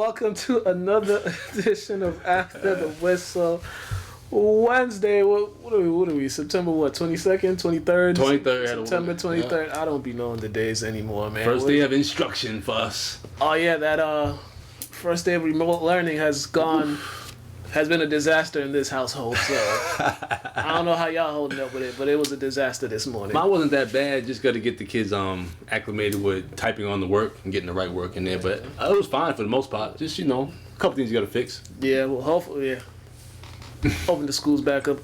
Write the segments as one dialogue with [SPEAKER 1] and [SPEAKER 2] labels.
[SPEAKER 1] welcome to another edition of After the Whistle. Wednesday, what are we? September 22nd, 23rd?
[SPEAKER 2] 23rd.
[SPEAKER 1] September 23rd. Yeah. I don't be knowing the days anymore, man.
[SPEAKER 2] First day of instruction for us.
[SPEAKER 1] Oh yeah, that first day of remote learning has been a disaster in this household. So I don't know how y'all holding up with it, but it was a disaster this morning.
[SPEAKER 2] Mine wasn't that bad. Just got to get the kids acclimated with typing on the work and getting the right work in there. But it was fine for the most part. Just a couple things you got to fix.
[SPEAKER 1] Yeah, well, hopefully, yeah. Hoping the school's back up.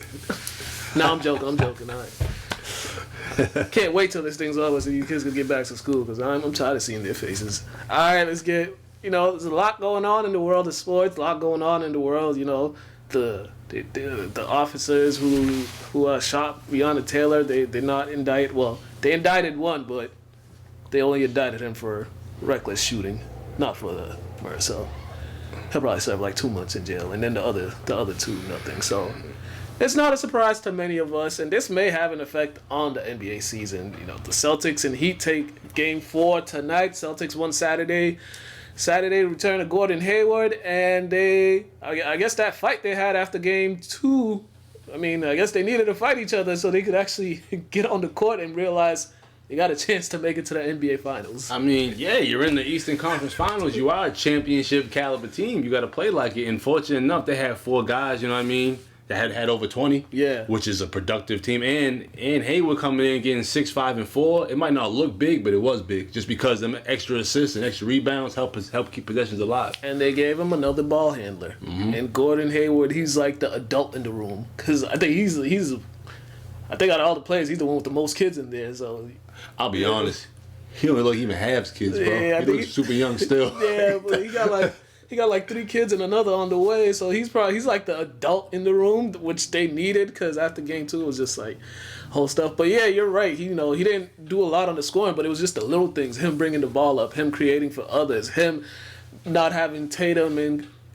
[SPEAKER 1] No, I'm joking. All right. Can't wait till this thing's over so you kids can get back to school because I'm tired of seeing their faces. All right, let's get. There's a lot going on in the world of sports. A lot going on in the world. The officers who shot Breonna Taylor. They're not indicted. Well, they indicted one, but they only indicted him for reckless shooting, not for the murder. So he'll probably serve like 2 months in jail, and then the other two, nothing. So it's not a surprise to many of us, and this may have an effect on the NBA season. The Celtics and Heat take Game 4 tonight. Celtics won Saturday. Return to Gordon Hayward, and I guess that fight they had after Game 2, I guess they needed to fight each other so they could actually get on the court and realize they got a chance to make it to the NBA Finals.
[SPEAKER 2] You're in the Eastern Conference Finals. You are a championship caliber team. You got to play like it. And fortunate enough, they had 4 guys, that had over 20.
[SPEAKER 1] Yeah. Which
[SPEAKER 2] is a productive team. And Hayward coming in getting 6, 5, and 4. It might not look big, but it was big. Just because them extra assists and extra rebounds help keep possessions alive.
[SPEAKER 1] And they gave him another ball handler. Mm-hmm. And Gordon Hayward, he's like the adult in the room. Because I think I think out of all the players, he's the one with the most kids in there. So
[SPEAKER 2] I'll be honest. He don't look even halves kids, bro.
[SPEAKER 1] Yeah,
[SPEAKER 2] he looks super young still.
[SPEAKER 1] Yeah, but he got like 3 kids and another on the way. So he's like the adult in the room, which they needed because after Game 2 it was just like whole stuff. But yeah, you're right. He didn't do a lot on the scoring, but it was just the little things. Him bringing the ball up, him creating for others, him not having Tatum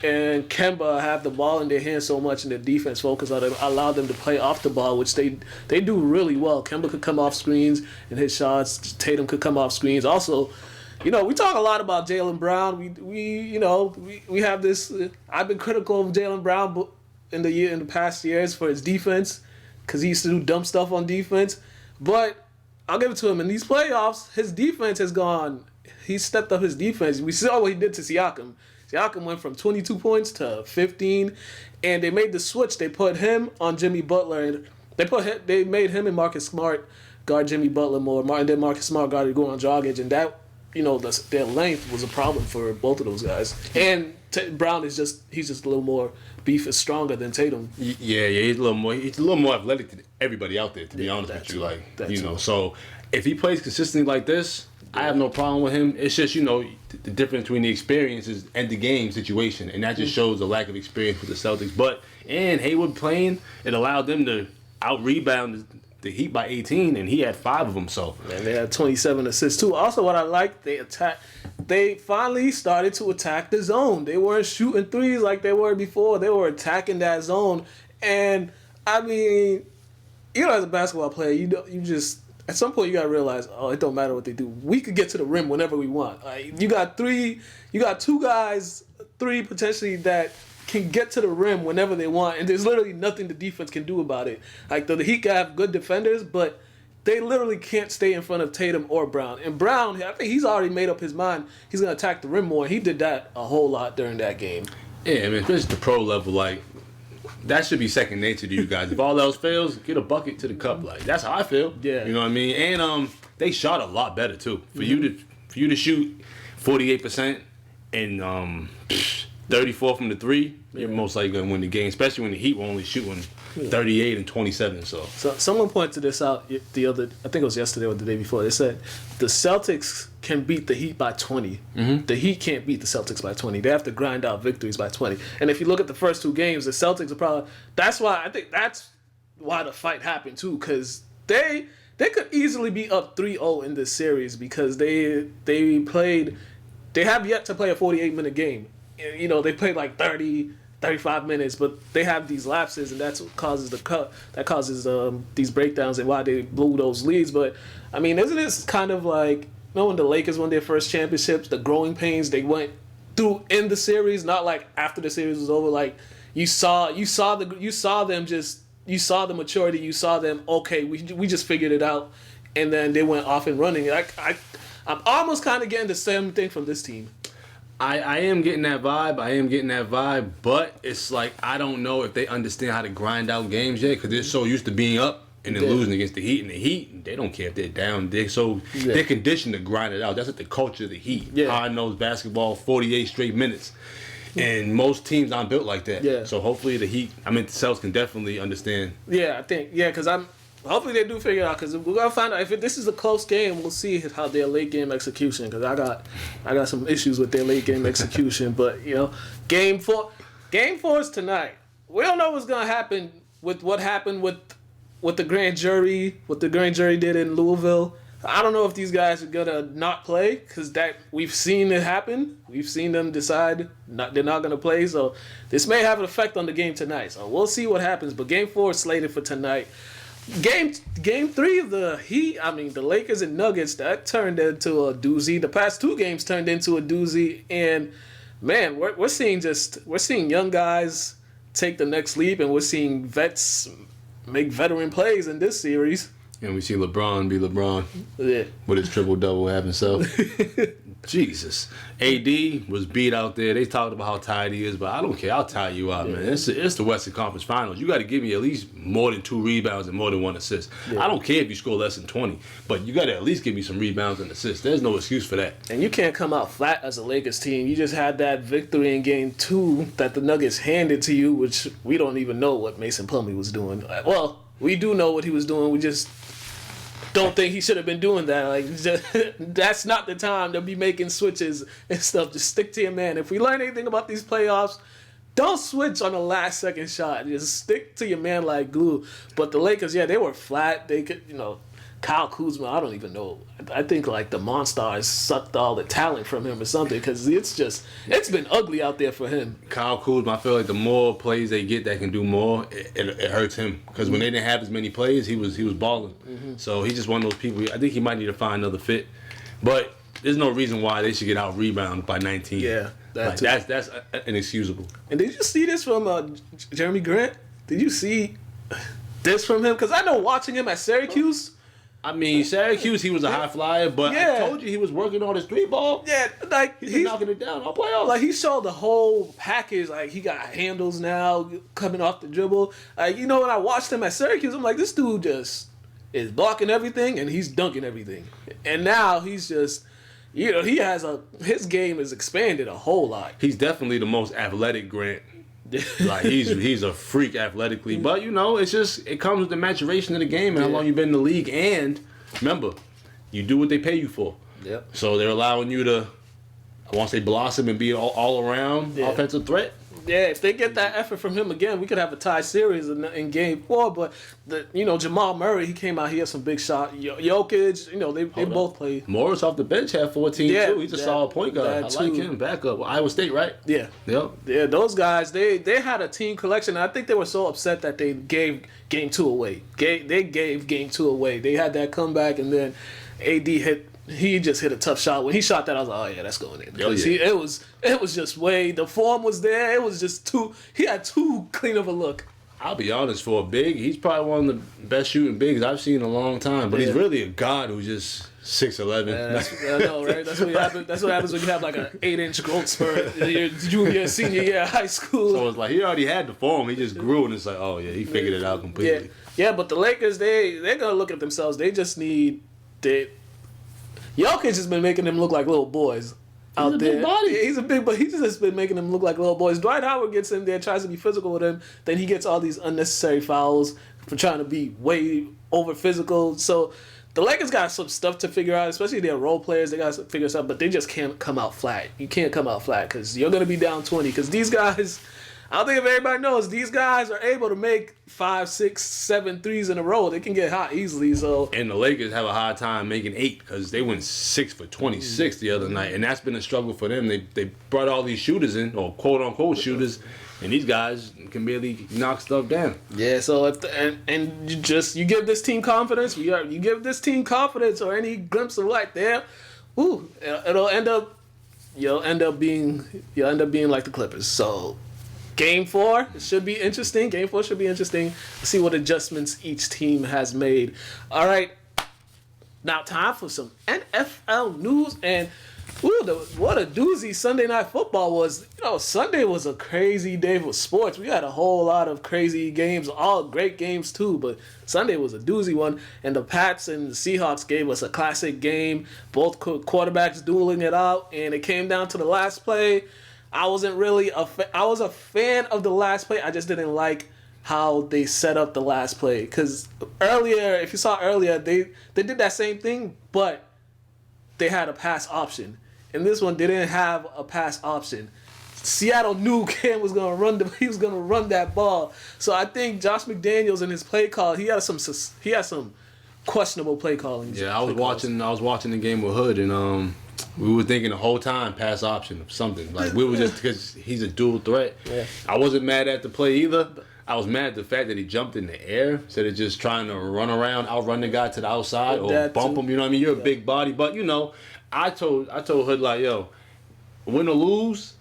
[SPEAKER 1] and Campbell have the ball in their hands so much and their defense focus on it, allowed them to play off the ball, which they do really well. Campbell could come off screens and hit shots. Tatum could come off screens. Also, we talk a lot about Jaylen Brown. We have this. I've been critical of Jaylen Brown in the past years for his defense because he used to do dumb stuff on defense. But I'll give it to him in these playoffs. His defense has gone. He stepped up his defense. We saw what he did to Siakam. Siakam went from 22 points to 15, and they made the switch. They put him on Jimmy Butler, and they made him and Marcus Smart guard Jimmy Butler more. And then Marcus Smart guarded Goran Dragic, and that their length was a problem for both of those guys. And Brown he's just a little more beef is stronger than Tatum.
[SPEAKER 2] Yeah, he's a little more athletic than everybody out there. To be honest with you, so if he plays consistently like this. I have no problem with him. It's just, the difference between the experiences and the game situation. And that just shows the lack of experience with the Celtics. But, and Hayward playing, it allowed them to out-rebound the Heat by 18, and he had 5 of them. So,
[SPEAKER 1] and they had 27 assists, too. Also, what I like, they finally started to attack the zone. They weren't shooting threes like they were before. They were attacking that zone. And, as a basketball player, you just... At some point, you gotta realize, it don't matter what they do. We could get to the rim whenever we want. You got 2 guys, 3 potentially that can get to the rim whenever they want, and there's literally nothing the defense can do about it. Like the Heat have good defenders, but they literally can't stay in front of Tatum or Brown. And Brown, I think he's already made up his mind. He's gonna attack the rim more. And he did that a whole lot during that game.
[SPEAKER 2] Yeah, especially at the pro level, that should be second nature to you guys. If all else fails, get a bucket to the cup. That's how I feel.
[SPEAKER 1] Yeah.
[SPEAKER 2] You know what I mean? And they shot a lot better too. For you to shoot 48% and 34 from the 3, you're most likely gonna win the game. Especially when the Heat were only shooting 38 and 27. So
[SPEAKER 1] someone pointed this out I think it was yesterday or the day before. They said the Celtics can beat the Heat by 20. Mm-hmm. The Heat can't beat the Celtics by 20. They have to grind out victories by 20. And if you look at the first 2 games, the Celtics are probably... That's why the fight happened too, because they could easily be up 3-0 in this series because they have yet to play a 48-minute game. They played like 30, 35 minutes, but they have these lapses, and that's what causes these breakdowns and why they blew those leads. But isn't this kind of like when the Lakers won their first championships, the growing pains? They went through in the series, not like after the series was over. Like you saw the maturity. You saw them. Okay, we just figured it out, and then they went off and running. I'm almost kind of getting the same thing from this team.
[SPEAKER 2] I am getting that vibe. But it's like I don't know if they understand how to grind out games yet because they're so used to being up and then losing against the Heat. And the Heat, they don't care if they're down. They're conditioned to grind it out. That's like the culture of the Heat. Yeah. Hard-nosed basketball, 48 straight minutes. And most teams aren't built like that. Yeah. So hopefully the Celtics can definitely understand.
[SPEAKER 1] Yeah, I think. Yeah, because hopefully they do figure it out because we're gonna find out if this is a close game. We'll see how their late game execution. Because I got some issues with their late game execution. But game four is tonight. We don't know what's gonna happen with what happened with the grand jury. What the grand jury did in Louisville. I don't know if these guys are gonna not play because we've seen it happen. We've seen them decide they're not gonna play. So this may have an effect on the game tonight. So we'll see what happens. But game 4 is slated for tonight. Game 3 of the Lakers and Nuggets, that turned into a doozy. The past 2 games turned into a doozy, and man, we're seeing young guys take the next leap, and we're seeing vets make veteran plays in this series.
[SPEAKER 2] And we see LeBron be LeBron with his triple-double having self. Jesus. AD was beat out there. They talked about how tired he is, but I don't care. I'll tire you out, man. It's the Western Conference Finals. You got to give me at least more than 2 rebounds and more than 1 assist. Yeah. I don't care if you score less than 20, but you got to at least give me some rebounds and assists. There's no excuse for that.
[SPEAKER 1] And you can't come out flat as a Lakers team. You just had that victory in Game 2 that the Nuggets handed to you, which we don't even know what Mason Plumlee was doing. Well, we do know what he was doing. We just don't think he should have been doing that. That's not the time to be making switches and stuff. Just stick to your man. If we learn anything about these playoffs, don't switch on the last second shot. Just stick to your man like glue. But the Lakers, they were flat. They could, Kyle Kuzma, I don't even know. I think the Monstars sucked all the talent from him or something because it's been ugly out there for him.
[SPEAKER 2] Kyle Kuzma, I feel like the more plays they get that can do more, it hurts him because when they didn't have as many plays, he was balling. Mm-hmm. So he's just one of those people. I think he might need to find another fit, but there's no reason why they should get out rebounded by 19.
[SPEAKER 1] Yeah,
[SPEAKER 2] that's inexcusable.
[SPEAKER 1] And did you see this from Jeremy Grant? Did you see this from him? Because I know watching him at Syracuse.
[SPEAKER 2] Syracuse, he was a high flyer, but I told you he was working on his 3-ball.
[SPEAKER 1] Yeah,
[SPEAKER 2] he's been knocking it down all playoffs.
[SPEAKER 1] He showed the whole package. He got handles now, coming off the dribble. When I watched him at Syracuse, I'm like, this dude just is blocking everything and he's dunking everything. And now he's just, his game has expanded a whole lot.
[SPEAKER 2] He's definitely the most athletic Grant. He's a freak athletically, but it comes with the maturation of the game and how long you've been in the league. And remember, you do what they pay you for.
[SPEAKER 1] Yep.
[SPEAKER 2] So they're allowing you to, I want to say, blossom and be an all around offensive threat.
[SPEAKER 1] Yeah, if they get that effort from him again, we could have a tie series in Game 4. But Jamal Murray, he came out, he had some big shots. Jokic, they both played.
[SPEAKER 2] Morris off the bench had 14 too. He's a solid point guard. I like him. Backup. Iowa State, right?
[SPEAKER 1] Yeah.
[SPEAKER 2] Yep.
[SPEAKER 1] Yeah, those guys, they had a team collection. I think they were so upset that they gave Game 2 away. They gave Game 2 away. They had that comeback, and then AD He just hit a tough shot. When he shot that, I was like, oh yeah, that's going in. It was just the form was there. It was just he had too clean of a look.
[SPEAKER 2] I'll be honest, for a big, he's probably one of the best shooting bigs I've seen in a long time. But he's really a god who's just 6'11".
[SPEAKER 1] I know, right? That's what happens. That's what happens when you have an 8-inch growth spurt in your junior, senior year of high school.
[SPEAKER 2] So it's he already had the form. He just grew, and it's like, oh yeah, he figured it out completely.
[SPEAKER 1] Yeah. But the Lakers, they're gonna look at themselves. They just need Jokic has been making them look like little boys out there.
[SPEAKER 2] Big body.
[SPEAKER 1] Yeah, he's a big, but he's just been making them look like little boys. Dwight Howard gets in there, tries to be physical with him, then he gets all these unnecessary fouls for trying to be way over physical. So the Lakers got some stuff to figure out, especially their role players. They got to figure stuff, but they just can't come out flat. You can't come out flat because you're going to be down 20. Because these guys, I don't think if everybody knows, these guys are able to make 5, 6, 7 threes in a row. They can get hot easily. So
[SPEAKER 2] and the Lakers have a hard time making 8 because they went 6 for 26 the other night, and that's been a struggle for them. They brought all these shooters in, or quote unquote shooters, and these guys can barely knock stuff down.
[SPEAKER 1] Yeah. So you give this team confidence. You give this team confidence or any glimpse of light there. It'll end up. you'll end up being like the Clippers. So Game 4, it should be interesting. Game 4 should be interesting. Let's see what adjustments each team has made. All right, now time for some NFL news. And what a doozy Sunday Night Football was. Sunday was a crazy day for sports. We had a whole lot of crazy games, all great games too, but Sunday was a doozy one. And the Pats and the Seahawks gave us a classic game. Both quarterbacks dueling it out, and it came down to the last play. I wasn't really I was a fan of the last play. I just didn't like how they set up the last play. Because earlier, if you saw earlier, they did that same thing, but they had a pass option. And this one didn't have a pass option. Seattle knew Cam was gonna run that ball. So I think Josh McDaniels in his play call, he had some questionable play calling.
[SPEAKER 2] Yeah, I was watching the game with Hood, and we were thinking the whole time pass option or something. Like, we were just, because he's a dual threat.
[SPEAKER 1] Yeah.
[SPEAKER 2] I wasn't mad at the play either. I was mad at the fact that he jumped in the air instead of just trying to run around, outrun the guy to the outside or bump him. You know what I mean? You're a big body, but I told Hood, like, yo, win or lose,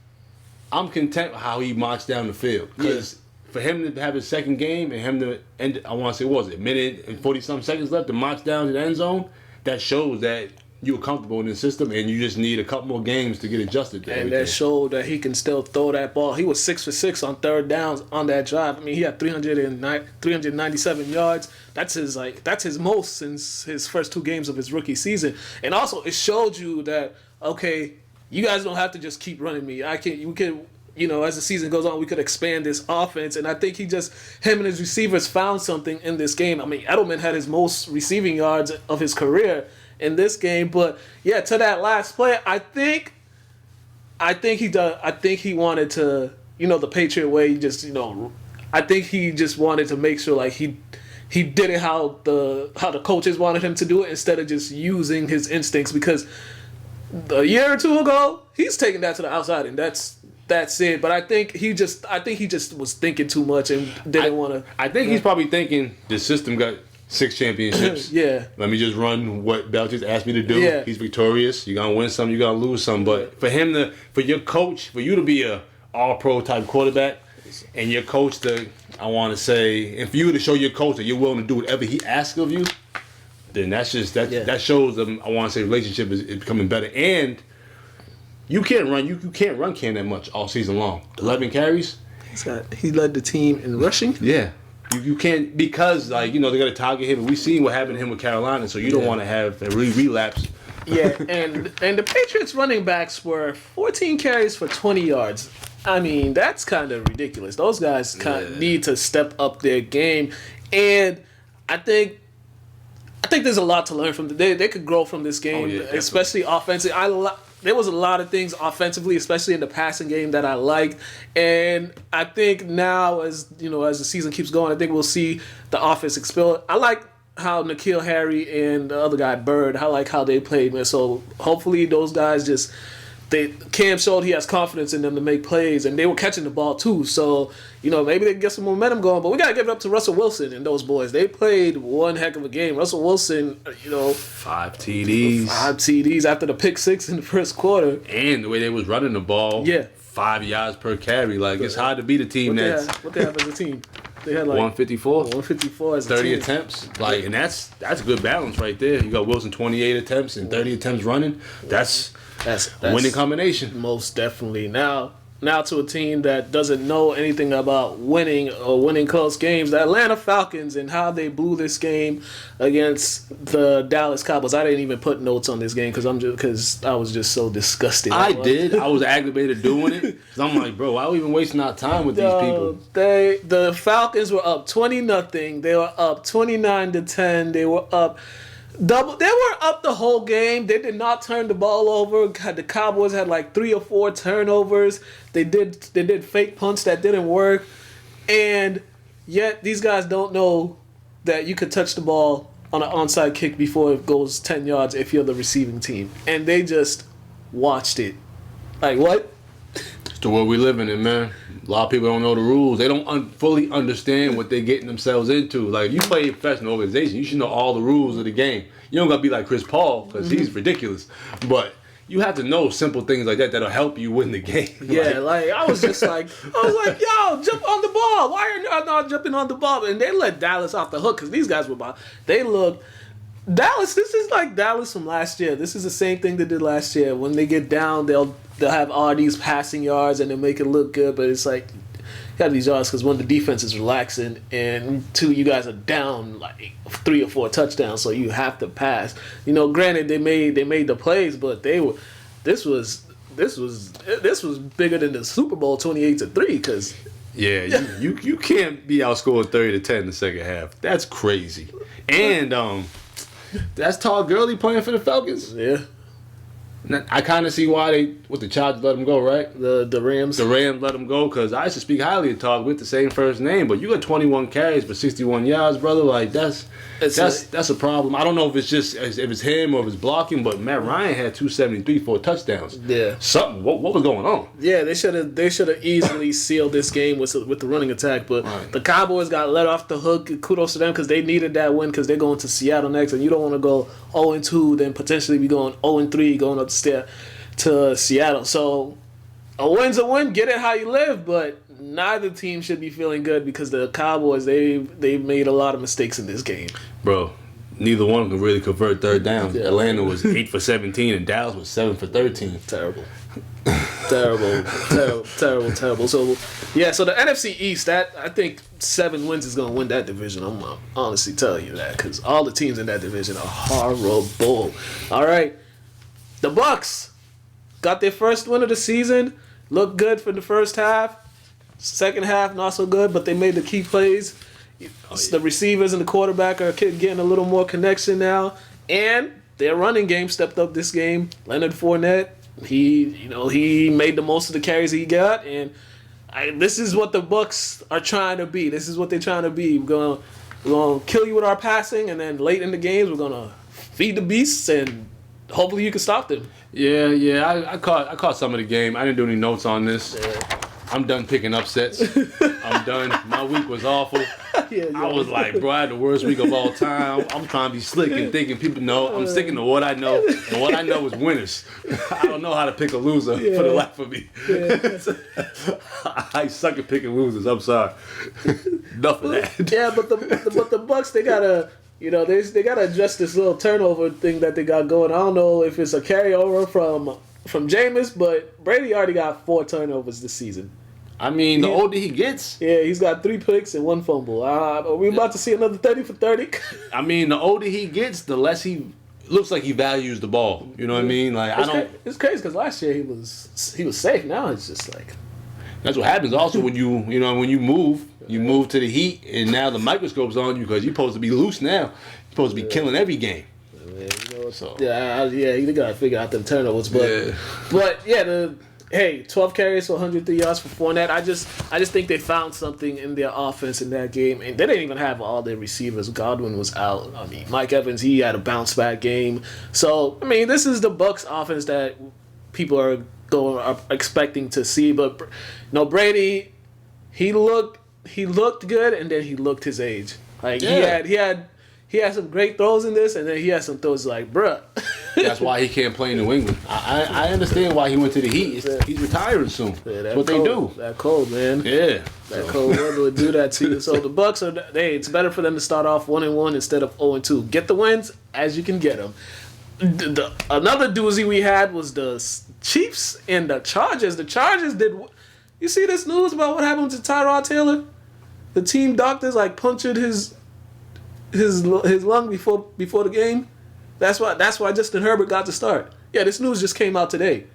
[SPEAKER 2] I'm content with how he marched down the field. Because for him to have his second game and him to end, I want to say, what was it, a minute and 40-something seconds left to march down to the end zone, that shows that you were comfortable in the system and you just need a couple more games to get adjusted to everything.
[SPEAKER 1] That showed that he can still throw that ball. He was 6 for 6 on third downs on that drive. I mean, he had 397 yards. That's his most since his first 2 games of his rookie season. And also, it showed you that, okay, you guys don't have to just keep running me. As the season goes on, we could expand this offense. And I think him and his receivers found something in this game. I mean, Edelman had his most receiving yards of his career in this game. But yeah, to that last play, I think he wanted to, the Patriot way, I think he just wanted to make sure, like, he did it how the coaches wanted him to do it, instead of just using his instincts, because a year or two ago, he's taking that to the outside, and that's it. But I think he just was thinking too much and didn't want to.
[SPEAKER 2] I think he's probably thinking the system got 6 championships.
[SPEAKER 1] Yeah.
[SPEAKER 2] Let me just run what Belichick asked me to do.
[SPEAKER 1] Yeah.
[SPEAKER 2] He's victorious. You're gonna win some, you're gonna lose some. But for you to be a all-pro type quarterback, and your coach to, I want to say, and for you to show your coach that you're willing to do whatever he asks of you, then that shows them, I want to say, relationship is becoming better. And you can't run Cam that much all season long. 11 carries.
[SPEAKER 1] He led the team in rushing.
[SPEAKER 2] Yeah. You can't, because, like, they got to target him, and we've seen what happened to him with Carolina, so you don't want to have a relapse.
[SPEAKER 1] Yeah, and the Patriots running backs were 14 carries for 20 yards. I mean, that's kind of ridiculous. Those guys need to step up their game, and I think there's a lot to learn from them. They could grow from this game, especially offensively. There was a lot of things offensively, especially in the passing game, that I liked. And I think now, as the season keeps going, I think we'll see the offense explode. I like how N'Keal Harry and the other guy, Bird, I like how they played, man. So hopefully those guys Cam showed he has confidence in them to make plays, and they were catching the ball too. So, maybe they can get some momentum going. But we got to give it up to Russell Wilson and those boys. They played one heck of a game. Russell Wilson,
[SPEAKER 2] 5 TDs.
[SPEAKER 1] 5 TDs after the pick 6 in the first quarter.
[SPEAKER 2] And the way they was running the ball.
[SPEAKER 1] Yeah.
[SPEAKER 2] 5 yards per carry. Like, it's hard to beat a team
[SPEAKER 1] what they have as a team. They had
[SPEAKER 2] 154.
[SPEAKER 1] 154 as a
[SPEAKER 2] 30
[SPEAKER 1] team.
[SPEAKER 2] attempts. Like, and that's good balance right there. You got Wilson 28 attempts and 30 attempts running. That's winning combination.
[SPEAKER 1] Most definitely. Now to a team that doesn't know anything about winning or winning close games, the Atlanta Falcons, and how they blew this game against the Dallas Cowboys. I didn't even put notes on this game because I was just so disgusted.
[SPEAKER 2] I was aggravated doing it because I'm like, bro, why are we even wasting our time with these people?
[SPEAKER 1] The Falcons were up 20-0. They were up 29-10. They were up. They were up the whole game. They did not turn the ball over. The Cowboys had like 3 or 4 turnovers. They did fake punts that didn't work, and yet these guys don't know that you could touch the ball on an onside kick before it goes 10 yards if you're the receiving team, and they just watched it. Like, what?
[SPEAKER 2] It's the world we live in, man. A lot of people don't know the rules. They don't fully understand what they're getting themselves into. Like, if you play a professional organization, you should know all the rules of the game. You don't got to be like Chris Paul, because he's ridiculous. But you have to know simple things like that that'll help you win the game.
[SPEAKER 1] Yeah, like I was like, yo, jump on the ball. Why are you not jumping on the ball? And they let Dallas off the hook because these guys were Dallas. This is like Dallas from last year. This is the same thing they did last year. When they get down, they'll have all these passing yards and they make it look good, but it's like you have these yards because one, the defense is relaxing, and two, you guys are down like 3 or 4 touchdowns, so you have to pass. You know, granted they made the plays, but this was bigger than the Super Bowl 28-3 because
[SPEAKER 2] yeah, you can't be outscored 30-10 in the second half. That's crazy. And that's Todd Gurley playing for the Falcons.
[SPEAKER 1] Yeah.
[SPEAKER 2] I kind of see why the Chargers let him go, right?
[SPEAKER 1] The Rams.
[SPEAKER 2] The Rams let him go because I used to speak highly of Todd with the same first name, but you got 21 carries for 61 yards, brother. Like that's a problem. I don't know if it's just if it's him or if it's blocking, but Matt Ryan had 273 for touchdowns.
[SPEAKER 1] Yeah,
[SPEAKER 2] something. What was going on?
[SPEAKER 1] Yeah, they should have easily sealed this game with the running attack, but the Cowboys got let off the hook. Kudos to them because they needed that win because they're going to Seattle next, and you don't want to go 0-2, then potentially be going 0-3, going up to Seattle. So a win's a win. Get it how you live, but neither team should be feeling good because the Cowboys they made a lot of mistakes in this game.
[SPEAKER 2] Bro, neither one can really convert third down. Yeah. Atlanta was 8 for 17 and Dallas was 7 for 13.
[SPEAKER 1] Terrible. Terrible. So yeah, so the NFC East, that I think 7 wins is gonna win that division. I'm honestly telling you that because all the teams in that division are horrible. All right. The Bucks got their first win of the season. Looked good for the first half. Second half, not so good, but they made the key plays. The receivers and the quarterback are getting a little more connection now. And their running game stepped up this game. Leonard Fournette, he made the most of the carries he got. And this is what the Bucks are trying to be. This is what they're trying to be. We're gonna kill you with our passing, and then late in the games, we're going to feed the beasts and hopefully you can stop them.
[SPEAKER 2] Yeah. I caught some of the game. I didn't do any notes on this. Yeah. I'm done picking upsets. I'm done. My week was awful. I was like, bro, I had the worst week of all time. I'm trying to be slick and thinking people know. I'm sticking to what I know, and what I know is winners. I don't know how to pick a loser for the life of me. Yeah. I suck at picking losers. I'm sorry. Enough of that.
[SPEAKER 1] Yeah, but the Bucks, they gotta. They gotta adjust this little turnover thing that they got going. I don't know if it's a carryover from Jameis, but Brady already got 4 turnovers this season.
[SPEAKER 2] I mean, the older he gets.
[SPEAKER 1] Yeah, he's got 3 picks and 1 fumble. Are we about to see another 30 for 30?
[SPEAKER 2] I mean, the older he gets, the less he looks like he values the ball. You know what I mean? Like
[SPEAKER 1] It's crazy because last year he was safe. Now it's just like.
[SPEAKER 2] That's what happens. Also, when you move to the Heat, and now the microscope's on you because you're supposed to be loose now. You're supposed to be killing every game.
[SPEAKER 1] You gotta figure out them turnovers, but 12 carries for 103 yards for Fournette. I just think they found something in their offense in that game, and they didn't even have all their receivers. Godwin was out. I mean, Mike Evans, he had a bounce back game. So I mean, this is the Bucks offense that people are expecting to see. But Brady, he looked good, and then he looked his age. Like he had some great throws in this, and then he had some throws like, bruh.
[SPEAKER 2] That's why he can't play in New England. I understand why he went to the Heat. He's retiring soon. Yeah, that's what they do.
[SPEAKER 1] That cold, man.
[SPEAKER 2] Yeah.
[SPEAKER 1] That cold weather would do that to you. So the Bucks it's better for them to start off 1-1 instead of 0-2. Get the wins as you can get them. Another doozy we had was the Chiefs and the Chargers. The Chargers did. You see this news about what happened to Tyrod Taylor? The team doctors punctured his lung before the game. That's why Justin Herbert got to start. Yeah, this news just came out today.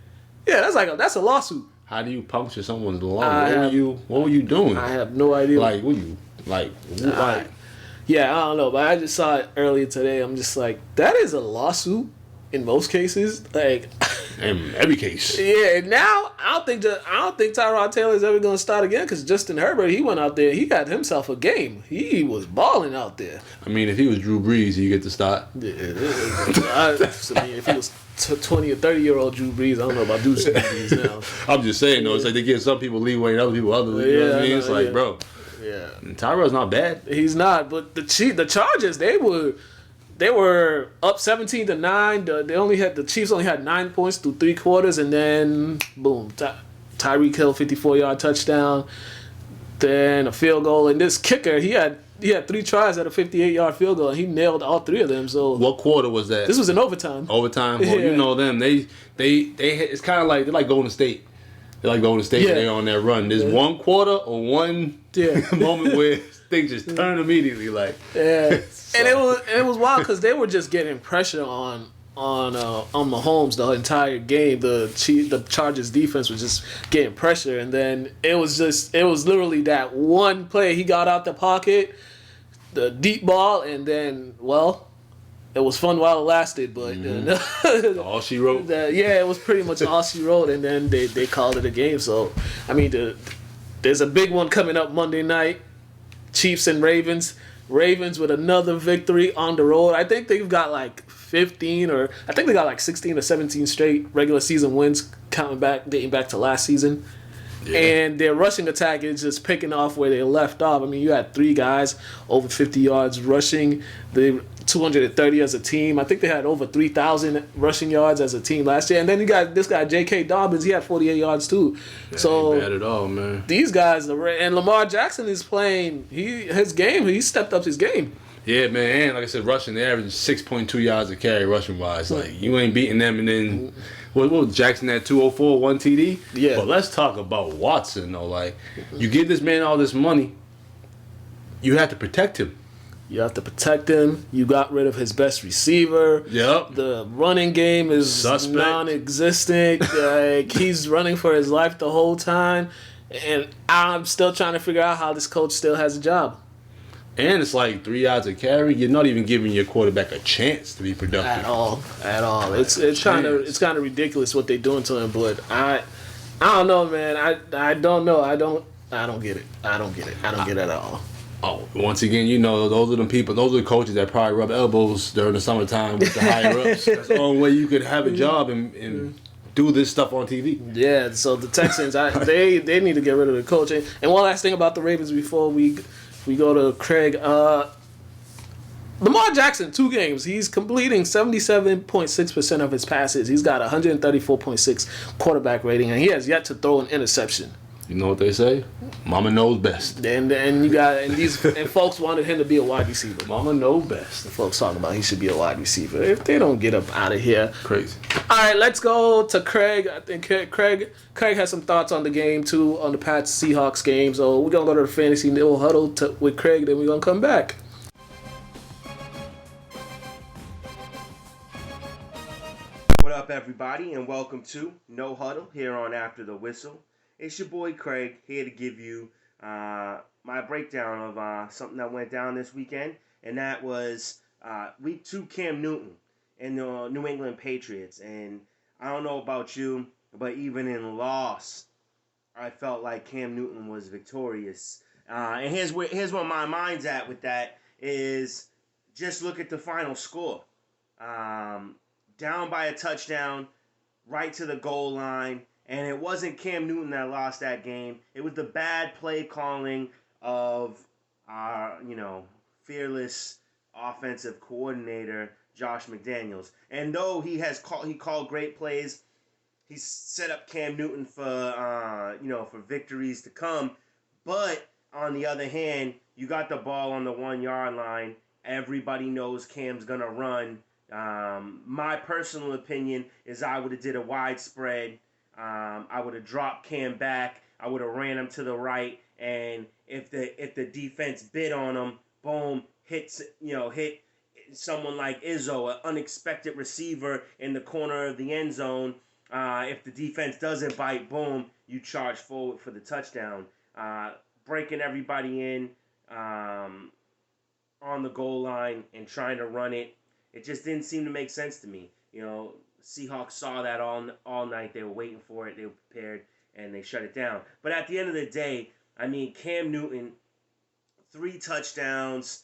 [SPEAKER 1] Yeah, that's a lawsuit.
[SPEAKER 2] How do you puncture someone's lung? What were you doing?
[SPEAKER 1] I have no idea. Yeah, I don't know, but I just saw it earlier today. I'm just like, that is a lawsuit in most cases. Like,
[SPEAKER 2] in every case.
[SPEAKER 1] Yeah, and now I don't think Tyrod Taylor's ever going to start again because Justin Herbert, he went out there, he got himself a game. He was balling out there.
[SPEAKER 2] I mean, if he was Drew Brees, you get to start.
[SPEAKER 1] Yeah, if he was 20 or 30-year-old Drew Brees, I don't know about Drew Brees now.
[SPEAKER 2] I'm just saying, though, it's like they give some people leeway and other people other leeway. You know what I mean? It's bro.
[SPEAKER 1] Yeah.
[SPEAKER 2] And Tyrod's not bad.
[SPEAKER 1] He's not, but the Chargers, they were They were up 17-9. The Chiefs only had 9 points through 3 quarters, and then boom, Tyreek Hill 54-yard touchdown, then a field goal, and this kicker he had 3 tries at a 58-yard field goal, and he nailed all 3 of them. So
[SPEAKER 2] what quarter was that?
[SPEAKER 1] This was in overtime.
[SPEAKER 2] Overtime. Well, you know them. They it's kind of like they're like Golden State. They're like Golden State. They're on their run. There's one quarter or one moment where things just turn immediately. Like
[SPEAKER 1] so. And it was wild because they were just getting pressure on Mahomes the entire game. The Chargers defense was just getting pressure, and then it was literally that one play he got out the pocket, the deep ball, and then it was fun while it lasted, but
[SPEAKER 2] all she wrote.
[SPEAKER 1] It was pretty much all she wrote, and then they called it a game. So I mean, there's a big one coming up Monday night, Chiefs and Ravens. Ravens with another victory on the road. I think they've got like 15 or I think they got like 16 or 17 straight regular season wins dating back to last season. Yeah. And their rushing attack is just picking off where they left off. I mean, you had 3 guys over 50 yards rushing. They 230 as a team. I think they had over 3,000 rushing yards as a team last year. And then you got this guy, J.K. Dobbins. He had 48 yards too.
[SPEAKER 2] So ain't bad at all, man.
[SPEAKER 1] These guys, and Lamar Jackson is playing. His game. He stepped up his game.
[SPEAKER 2] Yeah, man. And like I said, rushing, they average 6.2 yards a carry rushing wise. Like you ain't beating them. And then what was Jackson at 204, 1 TD?
[SPEAKER 1] Yeah.
[SPEAKER 2] But let's talk about Watson though. Like you give this man all this money, you have to protect him.
[SPEAKER 1] You have to protect him. You got rid of his best receiver.
[SPEAKER 2] Yep.
[SPEAKER 1] The running game is non-existent. Like he's running for his life the whole time, and I'm still trying to figure out how this coach still has a job.
[SPEAKER 2] And it's like 3 yards a carry. You're not even giving your quarterback a chance to be productive
[SPEAKER 1] at all. It's kind of ridiculous what they're doing to him. But I don't know, man. I don't know. I don't get it. I don't get it at all.
[SPEAKER 2] Oh, once again, you know, those are the coaches that probably rub elbows during the summertime with the higher ups. That's the only way you could have a job and do this stuff on TV.
[SPEAKER 1] Yeah, so the Texans, they need to get rid of the coach. And one last thing about the Ravens before we go to Craig. Lamar Jackson, 2 games, he's completing 77.6% of his passes. He's got 134.6 quarterback rating, and he has yet to throw an interception.
[SPEAKER 2] You know what they say? Mama knows best.
[SPEAKER 1] And folks wanted him to be a wide receiver. Mama knows best. The folks talking about he should be a wide receiver. If they don't get up out of here,
[SPEAKER 2] crazy.
[SPEAKER 1] All right, let's go to Craig. I think Craig has some thoughts on the game too, on the Pats Seahawks game. So we're gonna go to the Fantasy No Huddle with Craig. Then we're gonna come back.
[SPEAKER 3] What up, everybody, and welcome to No Huddle here on After the Whistle. It's your boy Craig here to give you my breakdown of something that went down this weekend, and that was Week 2 Cam Newton and the New England Patriots. And I don't know about you, but even in loss, I felt like Cam Newton was victorious. And here's where my mind's at with that is just look at the final score. Down by a touchdown, right to the goal line. And it wasn't Cam Newton that lost that game. It was the bad play calling of our, fearless offensive coordinator, Josh McDaniels. And though he called great plays, he set up Cam Newton for victories to come. But on the other hand, you got the ball on the 1-yard line. Everybody knows Cam's gonna run. My personal opinion is I would have did a wide spread. I would have dropped Cam back. I would have ran him to the right, and if the defense bid on him, boom, hit someone like Izzo, an unexpected receiver in the corner of the end zone. If the defense doesn't bite, boom, you charge forward for the touchdown, breaking everybody in on the goal line and trying to run it. It just didn't seem to make sense to me. Seahawks saw that all night. They were waiting for it. They were prepared, and they shut it down. But at the end of the day, I mean, Cam Newton, 3 touchdowns,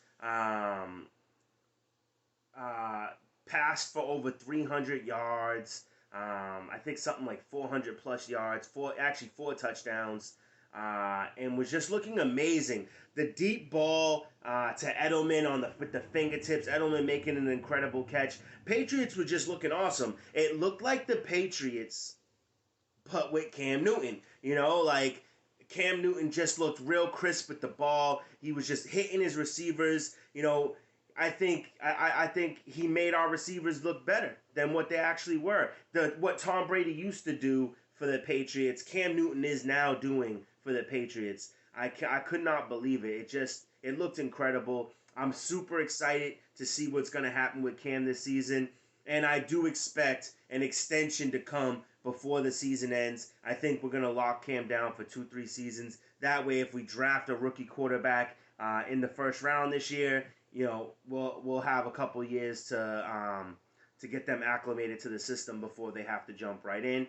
[SPEAKER 3] passed for over 300 yards. I think something like 400-plus yards. 4 touchdowns. and was just looking amazing. The deep ball to Edelman with the fingertips, Edelman making an incredible catch. Patriots were just looking awesome. It looked like the Patriots, but with Cam Newton. Like Cam Newton just looked real crisp with the ball. He was just hitting his receivers. I think he made our receivers look better than what they actually were. What Tom Brady used to do for the Patriots, Cam Newton is now doing for the Patriots. I could not believe it. It looked incredible. I'm super excited to see what's going to happen with Cam this season, and I do expect an extension to come before the season ends. I think we're going to lock Cam down for 2-3 seasons. That way, if we draft a rookie quarterback in the first round this year, we'll have a couple years to get them acclimated to the system before they have to jump right in.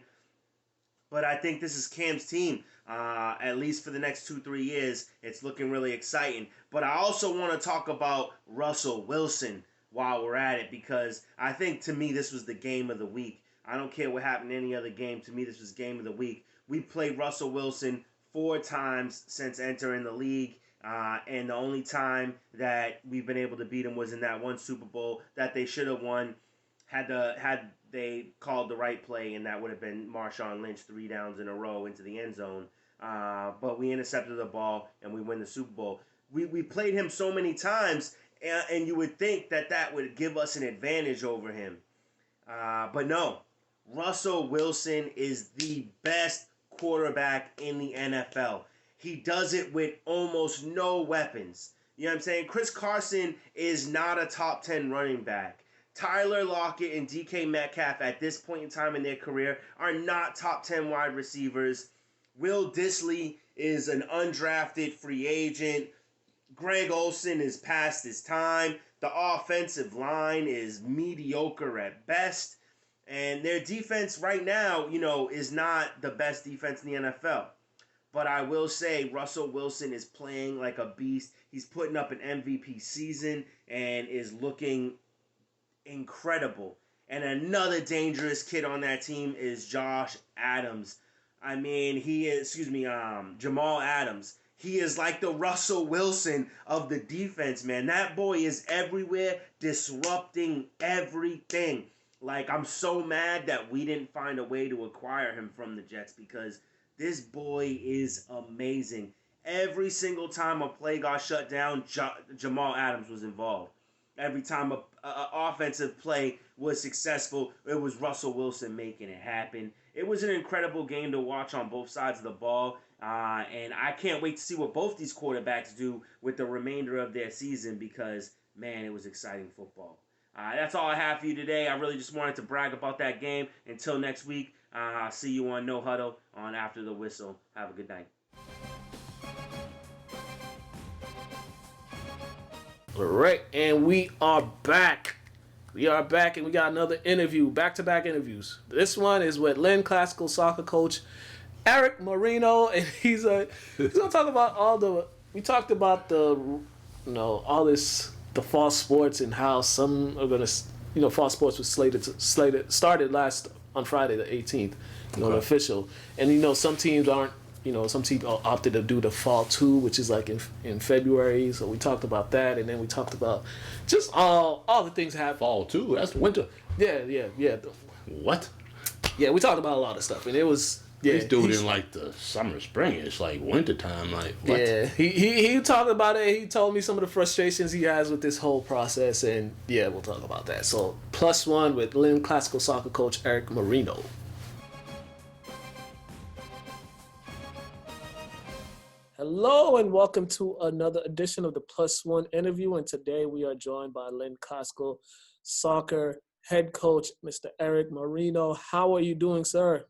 [SPEAKER 3] But I think this is Cam's team, at least for the next 2-3 years. It's looking really exciting. But I also want to talk about Russell Wilson while we're at it, because I think, to me, this was the game of the week. I don't care what happened in any other game. To me, this was game of the week. We played Russell Wilson 4 times since entering the league, and the only time that we've been able to beat him was in that one Super Bowl that they should have won had they called the right play, and that would have been Marshawn Lynch 3 downs in a row into the end zone. But we intercepted the ball, and we win the Super Bowl. We played him so many times, and you would think that would give us an advantage over him. But no, Russell Wilson is the best quarterback in the NFL. He does it with almost no weapons. You know what I'm saying? Chris Carson is not a top 10 running back. Tyler Lockett and DK Metcalf at this point in time in their career are not top 10 wide receivers. Will Dissly is an undrafted free agent. Greg Olsen is past his time. The offensive line is mediocre at best. And their defense right now, is not the best defense in the NFL. But I will say Russell Wilson is playing like a beast. He's putting up an MVP season and is looking incredible. And another dangerous kid on that team is Josh Adams. Jamal Adams. He is like the Russell Wilson of the defense, man. That boy is everywhere, disrupting everything. Like, I'm so mad that we didn't find a way to acquire him from the Jets, because this boy is amazing. Every single time a play got shut down, Jamal Adams was involved. Every time a offensive play was successful, it was Russell Wilson making it happen. It was an incredible game to watch on both sides of the ball, and I can't wait to see what both these quarterbacks do with the remainder of their season, because, man, it was exciting football. That's all I have for you today. I really just wanted to brag about that game. Until next week, I'll see you on No Huddle on After the Whistle. Have a good night.
[SPEAKER 1] All right, and we are back. We are back, and we got another interview, back-to-back interviews. This one is with Lynn Classical soccer coach Eric Moreno, and he's gonna talk about we talked about the fall sports and how some are gonna, fall sports was started on Friday the 18th, the official, and some teams aren't. Some teams opted to do the fall 2, which is like in February. So we talked about that, and then we talked about just all the things that happen.
[SPEAKER 2] Fall 2? That's winter.
[SPEAKER 1] Yeah.
[SPEAKER 2] What?
[SPEAKER 1] Yeah, we talked about a lot of stuff, and it was
[SPEAKER 2] He's doing it in like the summer, spring. It's like winter time. Like what?
[SPEAKER 1] Yeah, he talked about it. He told me some of the frustrations he has with this whole process, and yeah, we'll talk about that. So +1 with Lynn Classical soccer coach Eric Moreno. Hello and welcome to another edition of the +1 interview, and today we are joined by Lynn Classical soccer head coach, Mr. Eric Moreno. How are you doing, sir?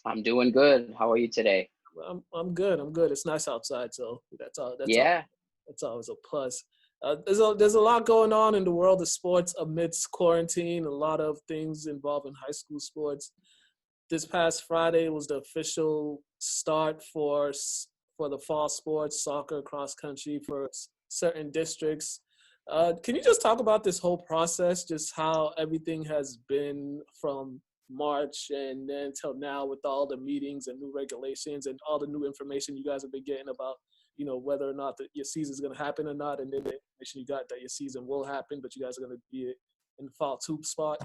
[SPEAKER 4] I'm doing good. How are you today?
[SPEAKER 1] I'm good. It's nice outside, so that's all. That's always a plus. There's a lot going on in the world of sports amidst quarantine. A lot of things involving high school sports. This past Friday was the official start for the fall sports, soccer, cross country for certain districts. Can you just talk about this whole process, just how everything has been from March and then till now with all the meetings and new regulations and all the new information you guys have been getting about, whether or not your season is going to happen or not, and then the information you got that your season will happen, but you guys are going to be in the fall 2 spot?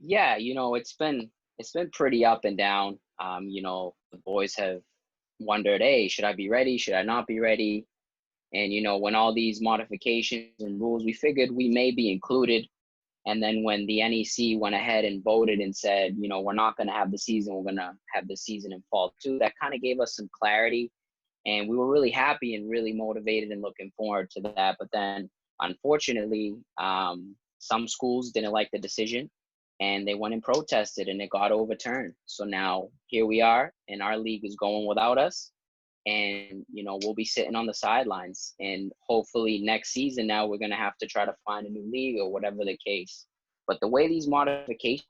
[SPEAKER 4] Yeah, it's been pretty up and down. The boys have wondered, hey, should I be ready? Should I not be ready? And when all these modifications and rules, we figured we may be included. And then when the NEC went ahead and voted and said, we're not going to have the season, we're going to have the season in fall 2, that kind of gave us some clarity. And we were really happy and really motivated and looking forward to that. But then, unfortunately, some schools didn't like the decision and they went and protested and it got overturned. So now here we are and our league is going without us. And, we'll be sitting on the sidelines. And hopefully next season now we're going to have to try to find a new league or whatever the case. But the way these modifications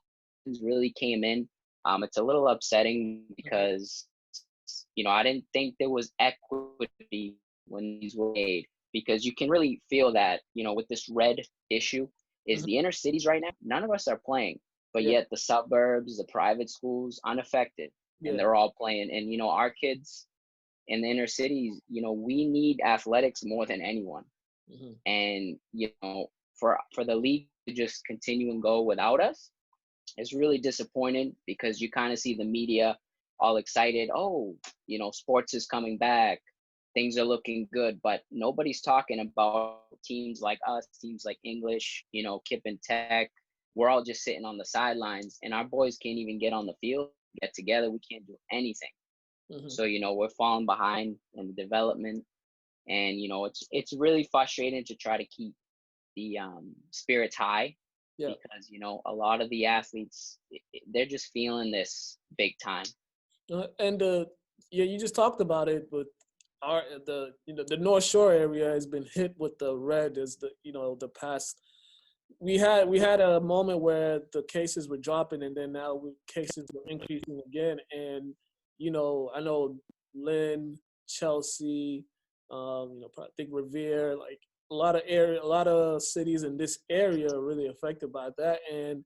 [SPEAKER 4] really came in, it's a little upsetting because I didn't think there was equity when these were made, because you can really feel that, with this red issue is the inner cities right now, none of us are playing, but yet the suburbs, the private schools, unaffected, and they're all playing. And, our kids in the inner cities, we need athletics more than anyone. And, for the league to just continue and go without us, it's really disappointing because you kind of see the media all excited. Oh, sports is coming back. Things are looking good, but nobody's talking about teams like us, teams like English, Kip and Tech. We're all just sitting on the sidelines and our boys can't even get on the field, get together. We can't do anything. So, we're falling behind in the development and, it's really frustrating to try to keep the spirits high because, a lot of the athletes, they're just feeling this big time.
[SPEAKER 1] And you just talked about it, but the North Shore area has been hit with the red as the past. We had a moment where the cases were dropping, and then now cases were increasing again. And I know Lynn, Chelsea, I think Revere, like a lot of cities in this area are really affected by that. And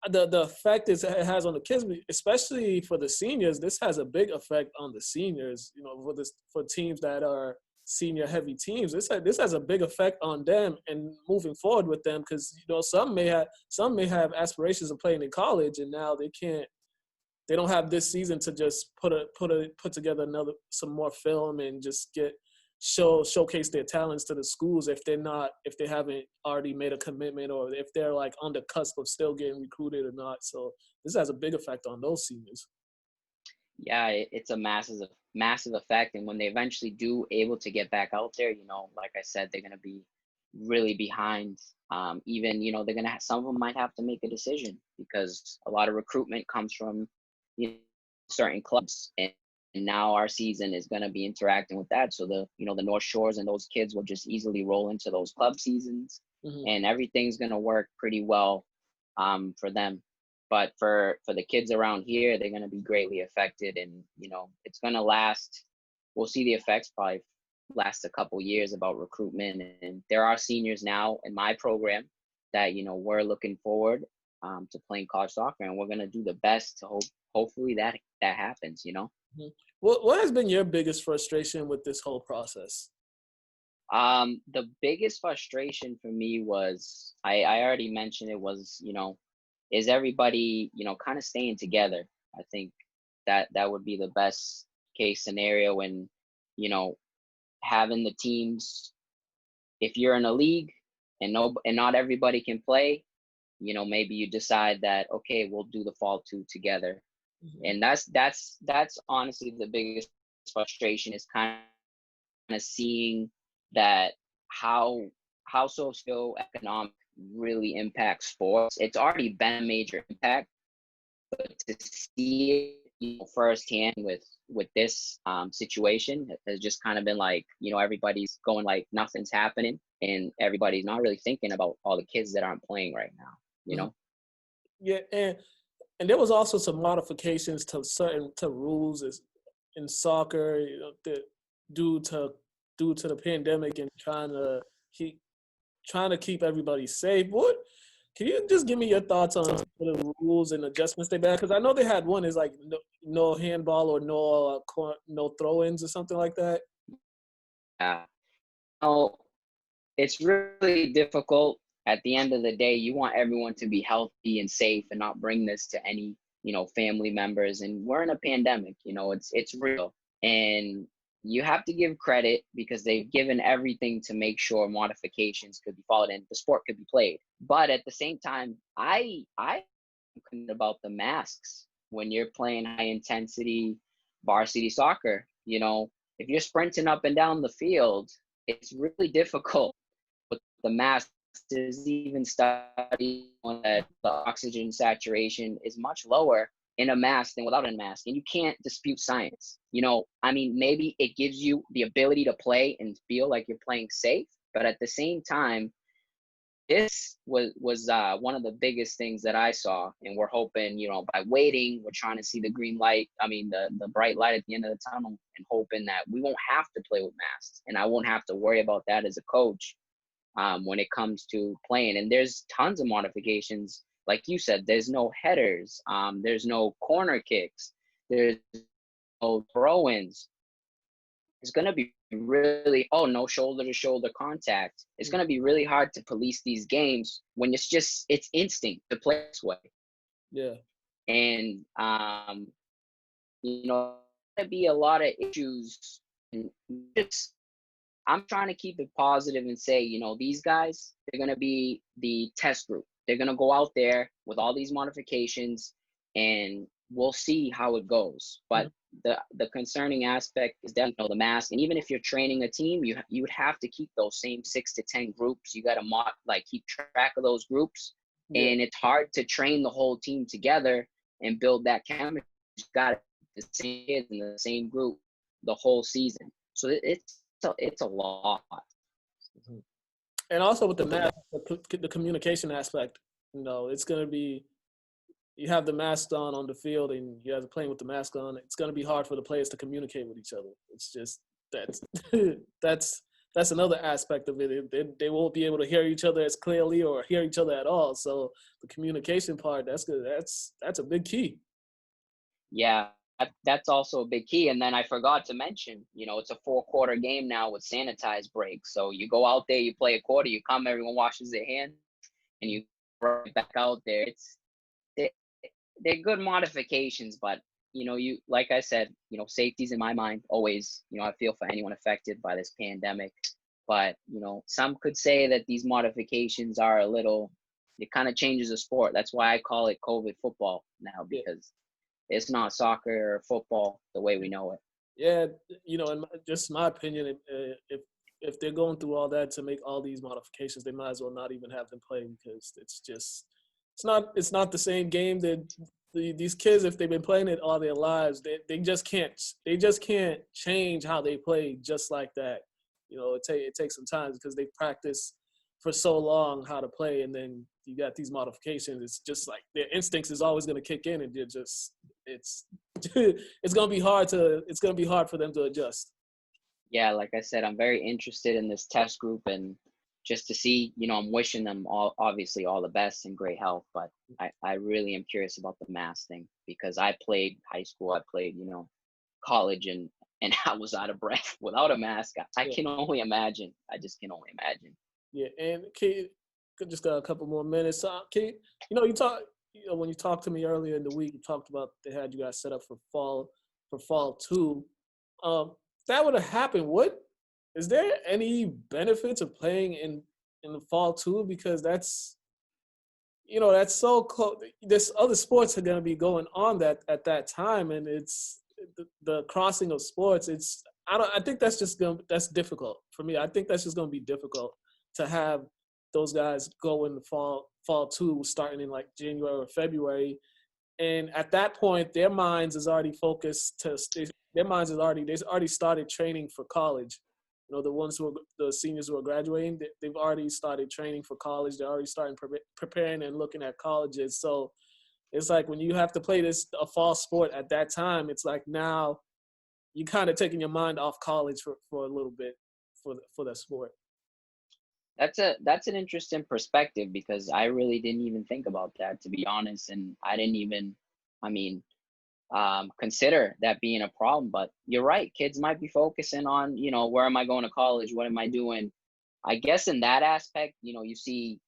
[SPEAKER 1] the effect it has on the kids, especially for the seniors, this has a big effect on the seniors. For teams that are senior heavy teams, this has a big effect on them and moving forward with them, because some may have aspirations of playing in college, and now they don't have this season to just put together some more film and just showcase their talents to the schools if they haven't already made a commitment, or if they're like on the cusp of still getting recruited or not. So this has a big effect on those seniors.
[SPEAKER 4] Yeah, it's a massive effect. And when they eventually do able to get back out there, like I said, they're going to be really behind. Even, they're going to some of them might have to make a decision because a lot of recruitment comes from certain clubs, and now our season is going to be interacting with that. So the North Shores and those kids will just easily roll into those club seasons, and everything's going to work pretty well for them. But for the kids around here, they're going to be greatly affected, and it's going to last. We'll see the effects probably last a couple years about recruitment. And there are seniors now in my program that we're looking forward to playing college soccer, and we're going to do the best to hopefully that happens.
[SPEAKER 1] What has been your biggest frustration with this whole process?
[SPEAKER 4] The biggest frustration for me was, I already mentioned it, was, is everybody, kind of staying together. I think that would be the best case scenario, and, having the teams, if you're in a league and not everybody can play, maybe you decide that, okay, we'll do the fall 2 together. And that's honestly the biggest frustration, is kind of seeing that how socioeconomic really impacts sports. It's already been a major impact, but to see it firsthand with this situation has just kind of been like, everybody's going like nothing's happening, and everybody's not really thinking about all the kids that aren't playing right now.
[SPEAKER 1] Yeah, and there was also some modifications to rules in soccer, due to the pandemic and trying to keep everybody safe. Can you just give me your thoughts on the rules and adjustments they made? Because I know they had one is like no handball or no throw-ins or something like that.
[SPEAKER 4] No, it's really difficult. At the end of the day, you want everyone to be healthy and safe and not bring this to any, family members. And we're in a pandemic, it's real. And you have to give credit because they've given everything to make sure modifications could be followed and the sport could be played. But at the same time, I'm concerned about the masks when you're playing high intensity varsity soccer. If you're sprinting up and down the field, it's really difficult with the mask. There's even studies on that the oxygen saturation is much lower in a mask than without a mask. And you can't dispute science. Maybe it gives you the ability to play and feel like you're playing safe. But at the same time, this was one of the biggest things that I saw. And we're hoping, by waiting, we're trying to see the green light. The bright light at the end of the tunnel, and hoping that we won't have to play with masks. And I won't have to worry about that as a coach when it comes to playing. And there's tons of modifications. Like you said, there's no headers. There's no corner kicks. There's no throw-ins. It's going to be really, no shoulder-to-shoulder contact. It's going to be really hard to police these games when it's instinct to play this way.
[SPEAKER 1] Yeah.
[SPEAKER 4] And, there'll be a lot of issues. And I'm trying to keep it positive and say, these guys, they're going to be the test group. They're going to go out there with all these modifications and we'll see how it goes. But the concerning aspect is definitely the mask. And even if you're training a team, you would have to keep those same 6 to 10 groups. You got to keep track of those groups. Yeah. And it's hard to train the whole team together and build that chemistry. You got the same kids in the same group the whole season. So it's a lot.
[SPEAKER 1] And also with the mask, the communication aspect, it's going to be, you have the mask on the field and you guys are playing with the mask on. It's going to be hard for the players to communicate with each other. It's just, that's another aspect of it. They won't be able to hear each other as clearly or hear each other at all. So the communication part, that's good. That's a big key.
[SPEAKER 4] Yeah. That's also a big key. And then I forgot to mention, it's a 4-quarter game now with sanitized breaks. So you go out there, you play a quarter, you come, everyone washes their hands, and you right back out there. They're good modifications, but you like I said, safety's in my mind always. I feel for anyone affected by this pandemic. But some could say that these modifications are it kind of changes the sport. That's why I call it COVID football now, because it's not soccer or football the way we know it.
[SPEAKER 1] Yeah, in just my opinion, if they're going through all that to make all these modifications, they might as well not even have them play, because it's not the same game. That these kids, if they've been playing it all their lives, they just can't change how they play just like that. It takes some time because they practice for so long how to play, and then you got these modifications. It's just like their instincts is always going to kick in, and it's going to be hard for them to adjust.
[SPEAKER 4] Yeah, like I said, I'm very interested in this test group, and just to see, I'm wishing them obviously all the best and great health, but I really am curious about the mask thing, because I played high school, I played, college, and I was out of breath without a mask. I can only imagine. I just can only imagine.
[SPEAKER 1] Yeah, and Kate, just got a couple more minutes. Kate, when you talked to me earlier in the week, you talked about they had you guys set up for fall 2. That would have happened. Is there any benefit to playing in the fall 2? Because that's so close. There's other sports are going to be going on at that time, and it's the crossing of sports. I think that's difficult for me. I think that's just going to be difficult to have those guys go in the fall 2, starting in like January or February. And at that point, their minds is already focused they've already started training for college. The seniors who are graduating, they've already started training for college. They're already starting preparing and looking at colleges. So it's like when you have to play a fall sport at that time, it's like now you're kind of taking your mind off college for a little bit for the sport.
[SPEAKER 4] That's an interesting perspective, because I really didn't even think about that, to be honest, and I didn't even, I mean, consider that being a problem. But you're right, kids might be focusing on, where am I going to college? What am I doing? I guess in that aspect, you see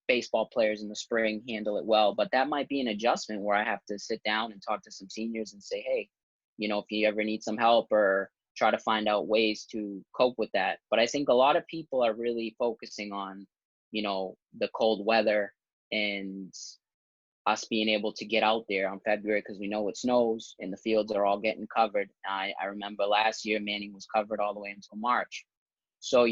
[SPEAKER 4] baseball players in the spring handle it well, but that might be an adjustment where I have to sit down and talk to some seniors and say, hey, if you ever need some help, or try to find out ways to cope with that. But I think a lot of people are really focusing on, the cold weather and us being able to get out there on February, because we know it snows and the fields are all getting covered. I remember last year Manning was covered all the way until March. So,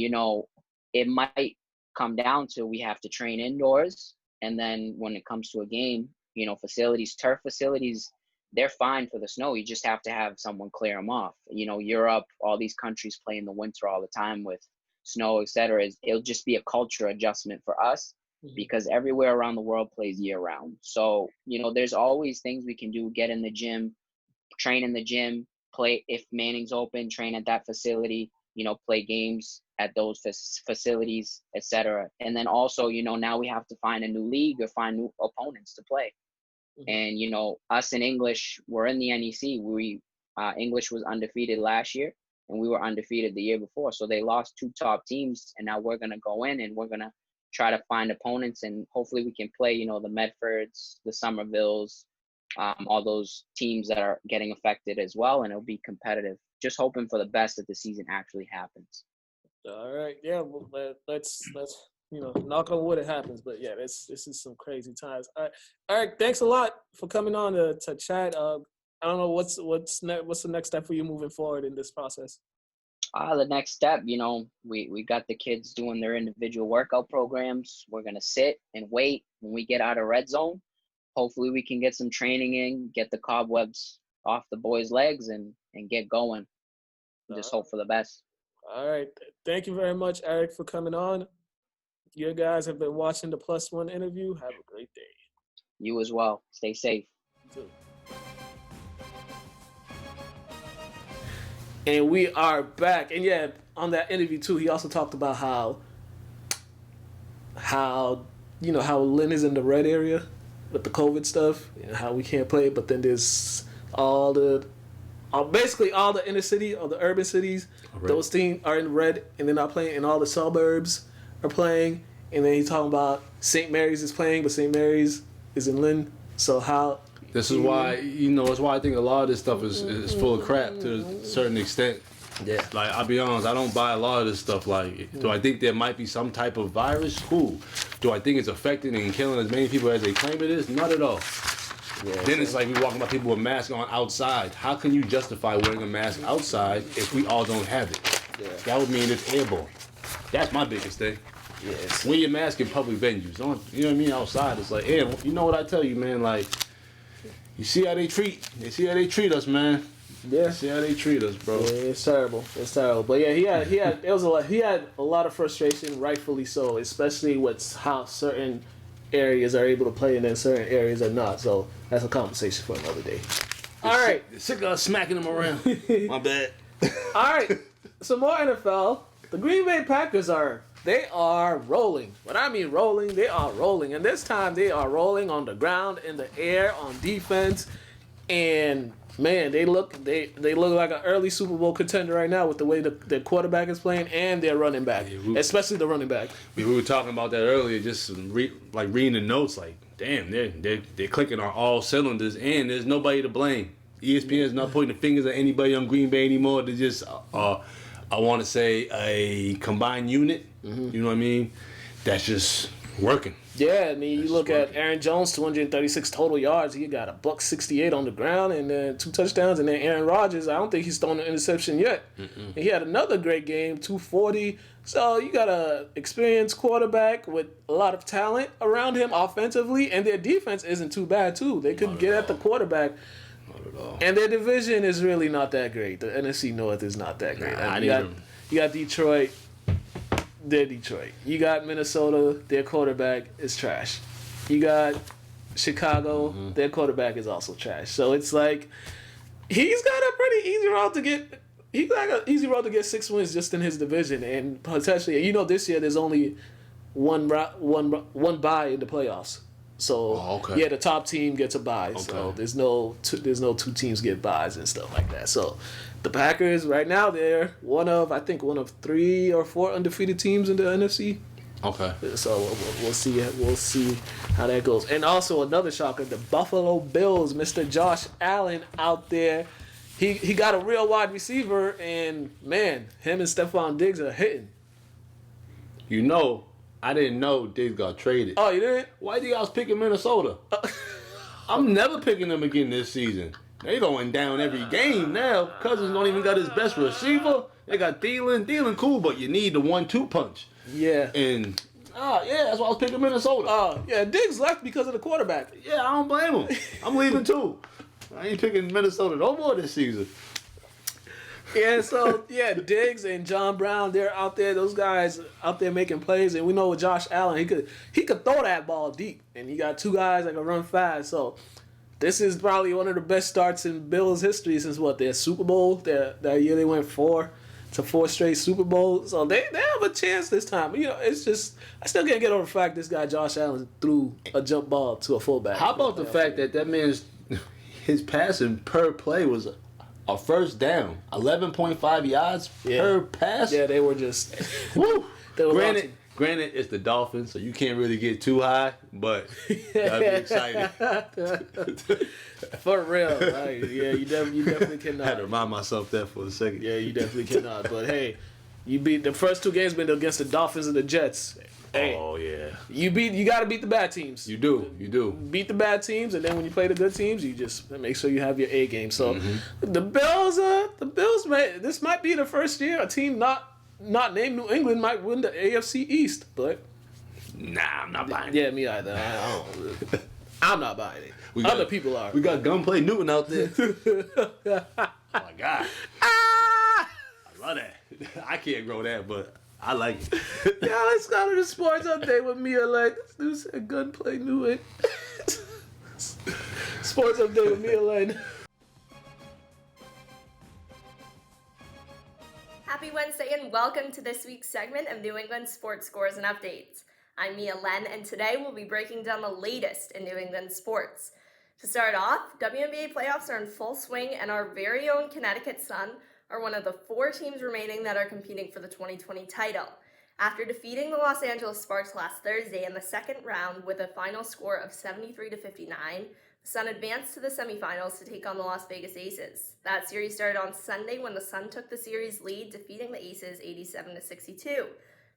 [SPEAKER 4] it might come down to we have to train indoors. And then when it comes to a game, turf facilities, they're fine for the snow. You just have to have someone clear them off. Europe, all these countries play in the winter all the time with snow, etc. It'll just be a culture adjustment for us, because everywhere around the world plays year round. So, there's always things we can do. Get in the gym, train in the gym, play if Manning's open, train at that facility, play games at those facilities, etc. And then also, now we have to find a new league or find new opponents to play. And, us in English, we're in the NEC. English was undefeated last year, and we were undefeated the year before. So they lost 2 top teams, and now we're going to go in and we're going to try to find opponents, and hopefully we can play, the Medfords, the Somervilles, all those teams that are getting affected as well, and it'll be competitive. Just hoping for the best that the season actually happens.
[SPEAKER 1] All right, yeah, well, let's knock on wood it happens. But yeah, this is some crazy times. All right, Eric, thanks a lot for coming on to chat. I don't know what's the next step for you moving forward in this process.
[SPEAKER 4] The next step, we got the kids doing their individual workout programs. We're going to sit and wait when we get out of red zone. Hopefully we can get some training in, get the cobwebs off the boys' legs, and get going. Just hope for the best.
[SPEAKER 1] All right. Thank you very much, Eric, for coming on. You guys have been watching the Plus One interview. Have a great day.
[SPEAKER 4] You as well. Stay safe.
[SPEAKER 1] You too. And we are back. And yeah, on that interview too, he also talked about how Lynn is in the red area with the COVID stuff and how we can't play. But then there's basically all the inner city or the urban cities. Right. Those teams are in red and they're not playing, and all the suburbs are playing. And then he's talking about St. Mary's is playing, but St. Mary's is in Lynn. So how?
[SPEAKER 2] This is why, it's why I think a lot of this stuff is full of crap to a certain extent.
[SPEAKER 1] Yeah.
[SPEAKER 2] Like, I'll be honest, I don't buy a lot of this stuff. Like, do I think there might be some type of virus? Cool. Do I think it's affecting and killing as many people as they claim it is? Not at all. Yeah, then it's like we walking about people with masks on outside. How can you justify wearing a mask outside if we all don't have it? Yeah. That would mean it's airborne. That's my biggest thing.
[SPEAKER 1] Yes.
[SPEAKER 2] Wear your mask in public venues. Don't, you know what I mean? Outside, it's like, hey, you know what I tell you, man? Like, you see how they treat us, man.
[SPEAKER 1] Yeah.
[SPEAKER 2] See how they treat us, bro.
[SPEAKER 1] Yeah, it's terrible. It's terrible. But yeah, he had a lot of frustration, rightfully so, especially with how certain areas are able to play and then certain areas are not. So that's a conversation for another day. All right.
[SPEAKER 2] Sick of us smacking them around. My bad.
[SPEAKER 1] All right. Some more NFL. The Green Bay Packers are rolling. When I mean rolling, they are rolling. And this time they are rolling on the ground, in the air, on defense. And man, they look like an early Super Bowl contender right now with the way their quarterback is playing and their running back, especially the running back.
[SPEAKER 2] We were talking about that earlier, just reading the notes. Like, damn, they're clicking on all cylinders, and there's nobody to blame. ESPN is not pointing the fingers at anybody on Green Bay anymore. They're just, I want to say, a combined unit. Mm-hmm. You know what I mean? That's just working.
[SPEAKER 1] Yeah, I mean, you look at Aaron Jones, 236 total yards. He got $168 on the ground and then 2 touchdowns. And then Aaron Rodgers, I don't think he's thrown an interception yet. And he had another great game, 240. So you got an experienced quarterback with a lot of talent around him offensively. And their defense isn't too bad, too. They could get at the quarterback.
[SPEAKER 2] Not at all.
[SPEAKER 1] And their division is really not that great. The NFC North is not that great. You got Detroit. They're Detroit. You got Minnesota. Their quarterback is trash. You got Chicago. Their quarterback is also trash. So it's like he's got a pretty easy route to get he got an easy road to get 6 wins just in his division, and potentially, this year there's only one bye in the playoffs. So the top team gets a bye. Okay. So there's no two teams get byes and stuff like that. So the Packers right now they're one of 3 or 4 undefeated teams in the NFC.
[SPEAKER 2] Okay.
[SPEAKER 1] So we'll see how that goes. And also another shocker, the Buffalo Bills, Mr. Josh Allen out there. He got a real wide receiver, and man, him and Stephon Diggs are hitting.
[SPEAKER 2] I didn't know Diggs got traded.
[SPEAKER 1] Oh, you didn't?
[SPEAKER 2] Why do you guys picking Minnesota? I'm never picking them again this season. They going down every game now. Cousins don't even got his best receiver. They got Thielen. Thielen cool, but you need the 1-2 punch.
[SPEAKER 1] Yeah.
[SPEAKER 2] And that's why I was picking Minnesota.
[SPEAKER 1] Diggs left because of the quarterback.
[SPEAKER 2] Yeah, I don't blame him. I'm leaving too. I ain't picking Minnesota no more this season.
[SPEAKER 1] Yeah, so Diggs and John Brown, they're out there. Those guys out there making plays, and we know with Josh Allen, he could throw that ball deep, and he got 2 guys that can run fast. So this is probably one of the best starts in Bills history since their Super Bowl. That year they went 4 straight Super Bowls. So they have a chance this time. But, it's just I still can't get over the fact this guy Josh Allen threw a jump ball to a fullback.
[SPEAKER 2] How about the fact that man's his passing per play was a first down, 11.5 yards per pass.
[SPEAKER 1] Yeah, they were just.
[SPEAKER 2] Woo. Granted, it's the Dolphins, so you can't really get too high, but that'd be exciting.
[SPEAKER 1] For real, you definitely cannot.
[SPEAKER 2] I had to remind myself that for a second.
[SPEAKER 1] Yeah, you definitely cannot. But hey, you beat the first 2 games been against the Dolphins and the Jets. Hey,
[SPEAKER 2] oh yeah.
[SPEAKER 1] You got to beat the bad teams.
[SPEAKER 2] You do.
[SPEAKER 1] Beat the bad teams, and then when you play the good teams, you just make sure you have your A game. So the Bills, this might be the first year a team not named New England might win the AFC East, but
[SPEAKER 2] nah, I'm not buying it.
[SPEAKER 1] Yeah, me either. I'm not buying it. Other people are.
[SPEAKER 2] We got Gunplay Newton out there. Oh my God. I love that. I can't grow that, but I like it.
[SPEAKER 1] Let's go to the sports update with Mia Lane. This dude said Gunplay Newton. Sports update with Mia Lane.
[SPEAKER 5] Happy Wednesday and welcome to this week's segment of New England Sports Scores and Updates. I'm Mia Len, and today we'll be breaking down the latest in New England sports. To start off, WNBA playoffs are in full swing, and our very own Connecticut Sun are one of the 4 teams remaining that are competing for the 2020 title. After defeating the Los Angeles Sparks last Thursday in the second round with a final score of 73-59, the Sun advanced to the semifinals to take on the Las Vegas Aces. That series started on Sunday when the Sun took the series lead, defeating the Aces 87-62.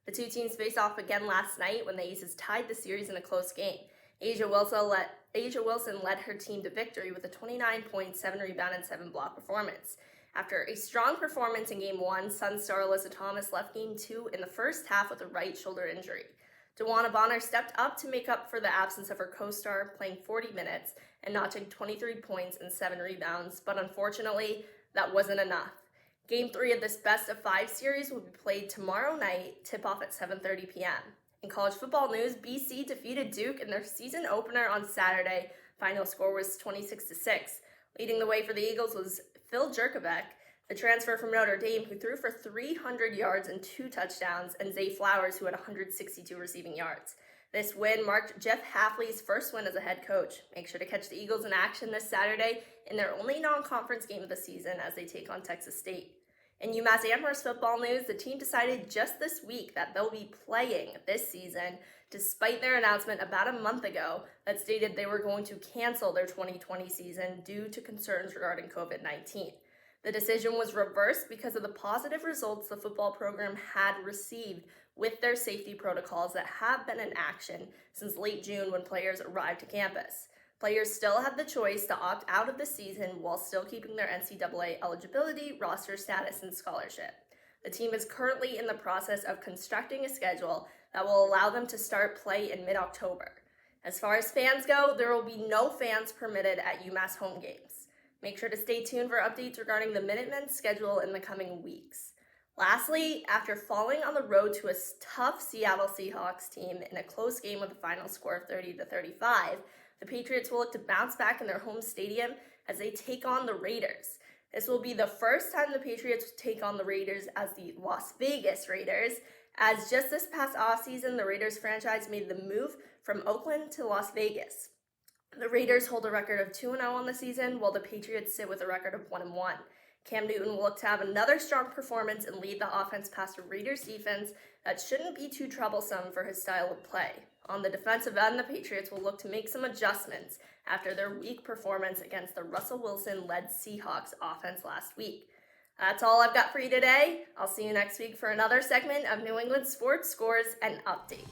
[SPEAKER 5] The 2 teams faced off again last night when the Aces tied the series in a close game. Asia Wilson led her team to victory with a 29-point, 7-rebound, and 7-block performance. After a strong performance in Game 1, Sun star Alyssa Thomas left Game 2 in the first half with a right shoulder injury. DeWanna Bonner stepped up to make up for the absence of her co-star, playing 40 minutes and notching 23 points and 7 rebounds, but unfortunately, that wasn't enough. Game 3 of this best-of-5 series will be played tomorrow night, tip-off at 7:30 p.m. In college football news, BC defeated Duke in their season opener on Saturday. Final score was 26-6. Leading the way for the Eagles was Phil Jurkovec, the transfer from Notre Dame, who threw for 300 yards and 2 touchdowns, and Zay Flowers, who had 162 receiving yards. This win marked Jeff Hafley's first win as a head coach. Make sure to catch the Eagles in action this Saturday in their only non-conference game of the season as they take on Texas State. In UMass Amherst football news, the team decided just this week that they'll be playing this season, despite their announcement about a month ago that stated they were going to cancel their 2020 season due to concerns regarding COVID-19. The decision was reversed because of the positive results the football program had received with their safety protocols that have been in action since late June when players arrived to campus. Players still had the choice to opt out of the season while still keeping their NCAA eligibility, roster status, and scholarship. The team is currently in the process of constructing a schedule that will allow them to start play in mid-October. As far as fans go, there will be no fans permitted at UMass home games. Make sure to stay tuned for updates regarding the Minutemen's schedule in the coming weeks. Lastly, after falling on the road to a tough Seattle Seahawks team in a close game with a final score of 30-35, the Patriots will look to bounce back in their home stadium as they take on the Raiders. This will be the first time the Patriots take on the Raiders as the Las Vegas Raiders, as just this past offseason, the Raiders franchise made the move from Oakland to Las Vegas. The Raiders hold a record of 2-0 on the season, while the Patriots sit with a record of 1-1. Cam Newton will look to have another strong performance and lead the offense past a Raiders defense that shouldn't be too troublesome for his style of play. On the defensive end, the Patriots will look to make some adjustments after their weak performance against the Russell Wilson-led Seahawks offense last week. That's all I've got for you today. I'll see you next week for another segment of New England Sports Scores and Updates.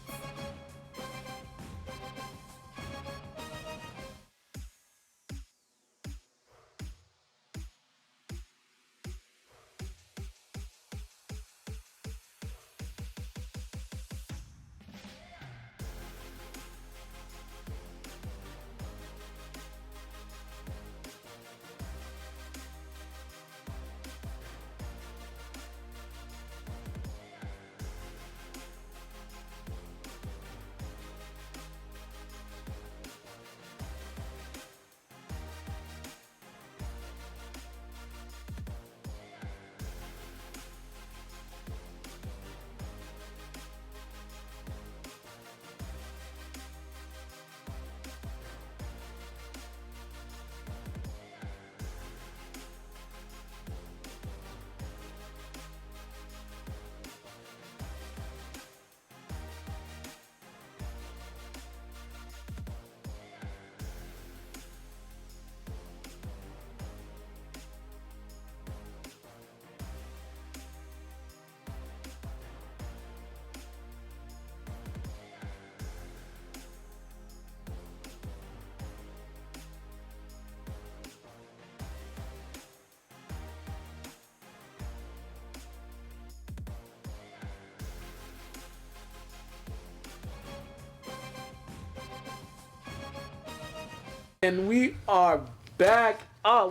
[SPEAKER 1] And we are back. I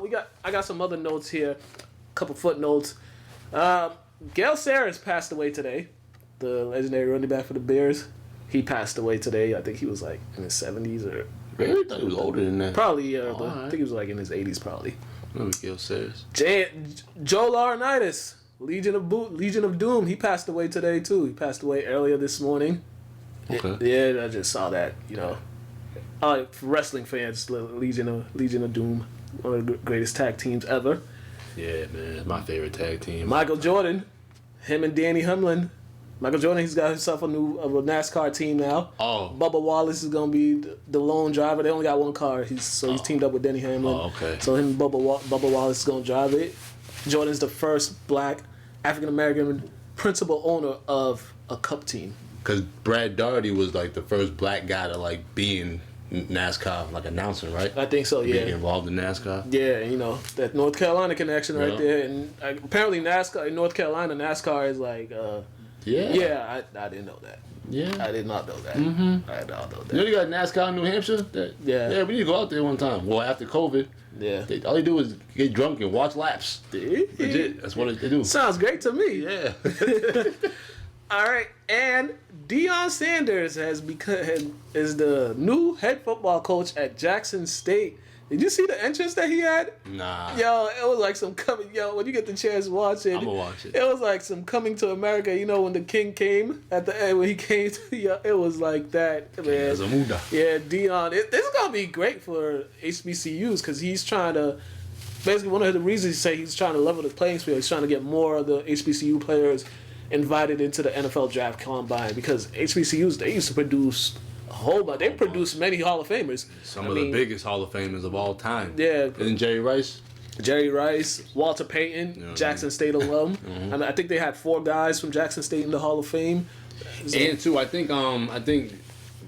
[SPEAKER 1] got some other notes here, a couple footnotes. Gale Sayers passed away today, the legendary running back for the Bears. He passed away today. I think he was like in his 70s or.
[SPEAKER 2] Really? I thought he was older than that.
[SPEAKER 1] Probably, yeah.
[SPEAKER 2] Right.
[SPEAKER 1] I think he was like in his 80s, probably.
[SPEAKER 2] Gale Sayers.
[SPEAKER 1] Joe Laurinaitis, Legion of Doom. He passed away today too. He passed away earlier this morning.
[SPEAKER 2] Okay.
[SPEAKER 1] Yeah, I just saw that. For wrestling fans, Legion of Doom, one of the greatest tag teams ever.
[SPEAKER 2] Yeah, man, it's my favorite tag team.
[SPEAKER 1] Michael Jordan, him and Danny Hamlin. Michael Jordan, he's got himself a NASCAR team now.
[SPEAKER 2] Oh.
[SPEAKER 1] Bubba Wallace is gonna be the lone driver. They only got one car. He's teamed up with Denny Hamlin.
[SPEAKER 2] Oh, okay.
[SPEAKER 1] So him and Bubba Wallace is gonna drive it. Jordan's the first black African American principal owner of a Cup team.
[SPEAKER 2] Because Brad Daugherty was like the first black guy to be in NASCAR, like announcing, right?
[SPEAKER 1] I think so, yeah.
[SPEAKER 2] Being involved in NASCAR.
[SPEAKER 1] Yeah, that North Carolina connection right there. And apparently NASCAR in North Carolina, NASCAR is like, yeah, I didn't know that.
[SPEAKER 2] Yeah.
[SPEAKER 1] I did not know that.
[SPEAKER 2] Mm-hmm.
[SPEAKER 1] I did not know that.
[SPEAKER 2] You know you got NASCAR in New Hampshire? Yeah, we need to go out there one time. Well, after COVID.
[SPEAKER 1] Yeah.
[SPEAKER 2] All they do is get drunk and watch laps. Legit. That's what they do.
[SPEAKER 1] Sounds great to me.
[SPEAKER 2] Yeah.
[SPEAKER 1] All right, and Deion Sanders is the new head football coach at Jackson State. Did you see the entrance that he had?
[SPEAKER 2] Nah.
[SPEAKER 1] Yo, it was like some coming. Yo, when you get the chance to watch it,
[SPEAKER 2] I'm gonna watch it.
[SPEAKER 1] It was like some coming to America. When the king came at the end, when he came to, it was like that. Man. Yeah, Deion. This is gonna be great for HBCUs because he's trying to. Basically, one of the reasons he say he's trying to level the playing field. He's trying to get more of the HBCU players invited into the NFL draft combine because HBCUs, they used to produce a whole bunch. They produced many Hall of Famers.
[SPEAKER 2] Some of the biggest Hall of Famers of all time.
[SPEAKER 1] Yeah.
[SPEAKER 2] Isn't Jerry Rice,
[SPEAKER 1] Walter Payton, Jackson State alum.
[SPEAKER 2] Mm-hmm.
[SPEAKER 1] And I think they had 4 guys from Jackson State in the Hall of Fame. So,
[SPEAKER 2] and too, I think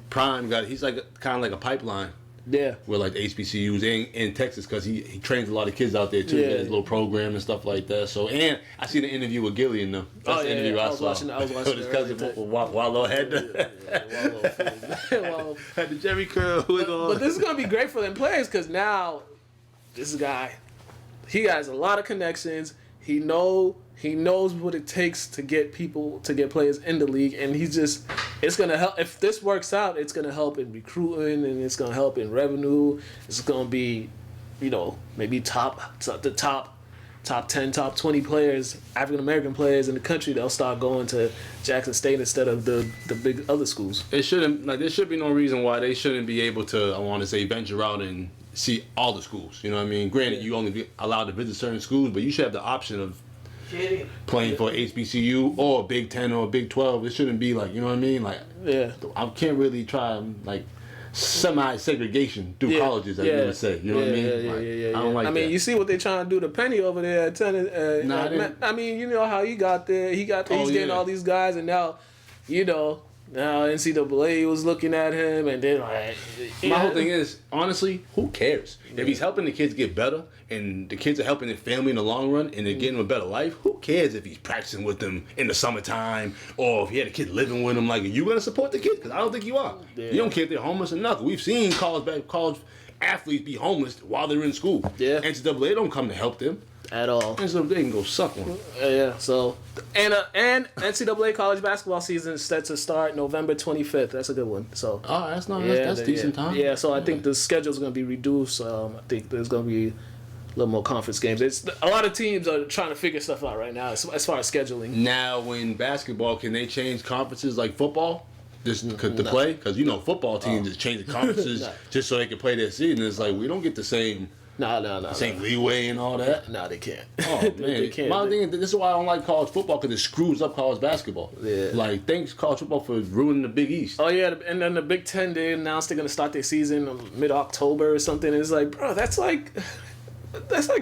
[SPEAKER 2] Prime he's like kind of like a pipeline.
[SPEAKER 1] Yeah.
[SPEAKER 2] With like the HBCUs in Texas because he trains a lot of kids out there too.
[SPEAKER 1] Yeah.
[SPEAKER 2] His little program and stuff like that. So and I seen an interview with Gillian though. That's the interview I saw.
[SPEAKER 1] I was watching
[SPEAKER 2] his cousin Wallow had
[SPEAKER 1] Wallow
[SPEAKER 2] had the Jerry curl.
[SPEAKER 1] But this is gonna be great for them players because now this guy, he has a lot of connections. He knows what it takes to get players in the league, and it's gonna help. If this works out, it's gonna help in recruiting, and it's gonna help in revenue. It's gonna be, maybe the top top 10, top 20 players, African American players in the country, they'll start going to Jackson State instead of the big other schools.
[SPEAKER 2] It shouldn't, there should be no reason why they shouldn't be able to, I want to say, venture out and see all the schools. You know what I mean? Granted, you only be allowed to visit certain schools, but you should have the option of playing for HBCU or Big 10 or Big 12. It shouldn't be like, you know what I mean? Like, I can't really try like semi-segregation through colleges, as you would say. You know what I mean? I don't like that.
[SPEAKER 1] I mean, you see what they're trying to do to Penny over there at tennis. I mean, you know how he got there. He's getting all these guys, and now, you know, now NCAA was looking at him, and then like...
[SPEAKER 2] My whole thing is, honestly, who cares? If he's helping the kids get better, and the kids are helping their family in the long run, and they're getting them a better life, who cares if he's practicing with them in the summertime, or if he had a kid living with him? Like, are you going to support the kid? Because I don't think you are. Yeah. You don't care if they're homeless or nothing. We've seen college athletes be homeless while they're in school. Yeah. NCAA don't come to help them.
[SPEAKER 1] At all.
[SPEAKER 2] NCAA can go suck one.
[SPEAKER 1] Yeah, so... And NCAA college basketball season is set to start November 25th. That's a good one. So.
[SPEAKER 2] Oh, that's not... that's decent time.
[SPEAKER 1] Yeah, so I think the schedule's going to be reduced. I think there's going to be a little more conference games. A lot of teams are trying to figure stuff out right now as far as scheduling.
[SPEAKER 2] Now, in basketball, can they change conferences like football? Just to play? Because, you know, football teams just change the conferences just so they can play their season. It's like, we don't get the same... Same leeway and all that.
[SPEAKER 1] No, they can't.
[SPEAKER 2] Oh man, they can't. My thing is, this is why I don't like college football, because it screws up college basketball. Yeah. Like, thanks college football for ruining the Big East.
[SPEAKER 1] Oh yeah, and then the Big Ten, they announced they're gonna start their season mid-October or something. And it's like, bro, that's like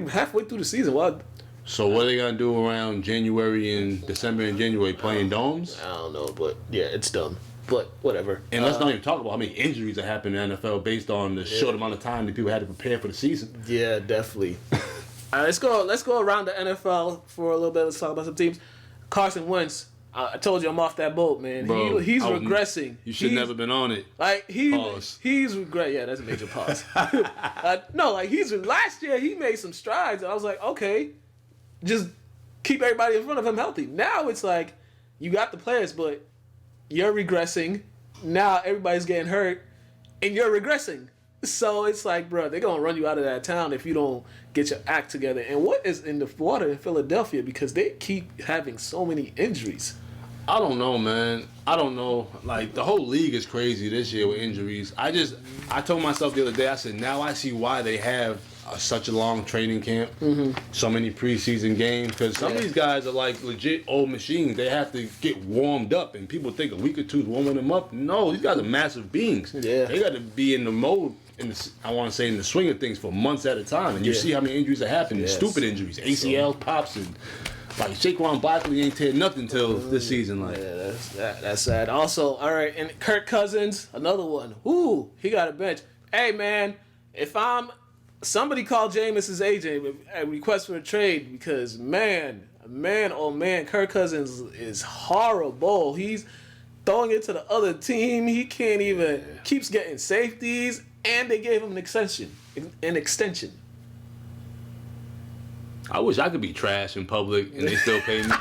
[SPEAKER 1] halfway through the season. What?
[SPEAKER 2] So what are they gonna do around January and December and January, playing domes?
[SPEAKER 1] I don't know, but yeah, it's dumb. But whatever.
[SPEAKER 2] And let's not even talk about how many injuries that happen in the NFL based on the short amount of time that people had to prepare for the season.
[SPEAKER 1] Yeah, definitely. All right, let's go around the NFL for a little bit. Let's talk about some teams. Carson Wentz. I told you I'm off that boat, man.
[SPEAKER 2] Bro,
[SPEAKER 1] he's regressing.
[SPEAKER 2] You should never been on it.
[SPEAKER 1] Like he's regret. Yeah, that's a major pause. No, like last year he made some strides, and I was like, okay, just keep everybody in front of him healthy. Now it's like you got the players, but you're regressing. Now everybody's getting hurt, and you're regressing. So it's like, bro, they're going to run you out of that town if you don't get your act together. And what is in the water in Philadelphia? Because they keep having so many injuries.
[SPEAKER 2] I don't know, man. I don't know. Like, the whole league is crazy this year with injuries. I told myself the other day, I said, now I see why they have such a long training camp, so many preseason games, because some of these guys are like legit old machines. They have to get warmed up, and people think a week or two is warming them up. No, these guys are massive beings. Yeah. They got to be in the mode, in the swing of things for months at a time, and you see how many injuries are happening, stupid injuries, ACL pops, and like Saquon Barkley ain't teared nothing till this season. Like,
[SPEAKER 1] yeah, that's sad. Also, all right, and Kirk Cousins, another one. Ooh, he got a bench. Hey, man, somebody called Jameis's agent with a request for a trade, because man, Kirk Cousins is horrible. He's throwing it to the other team. He can't even keeps getting safeties, and they gave him an extension.
[SPEAKER 2] I wish I could be trash in public and they still pay me.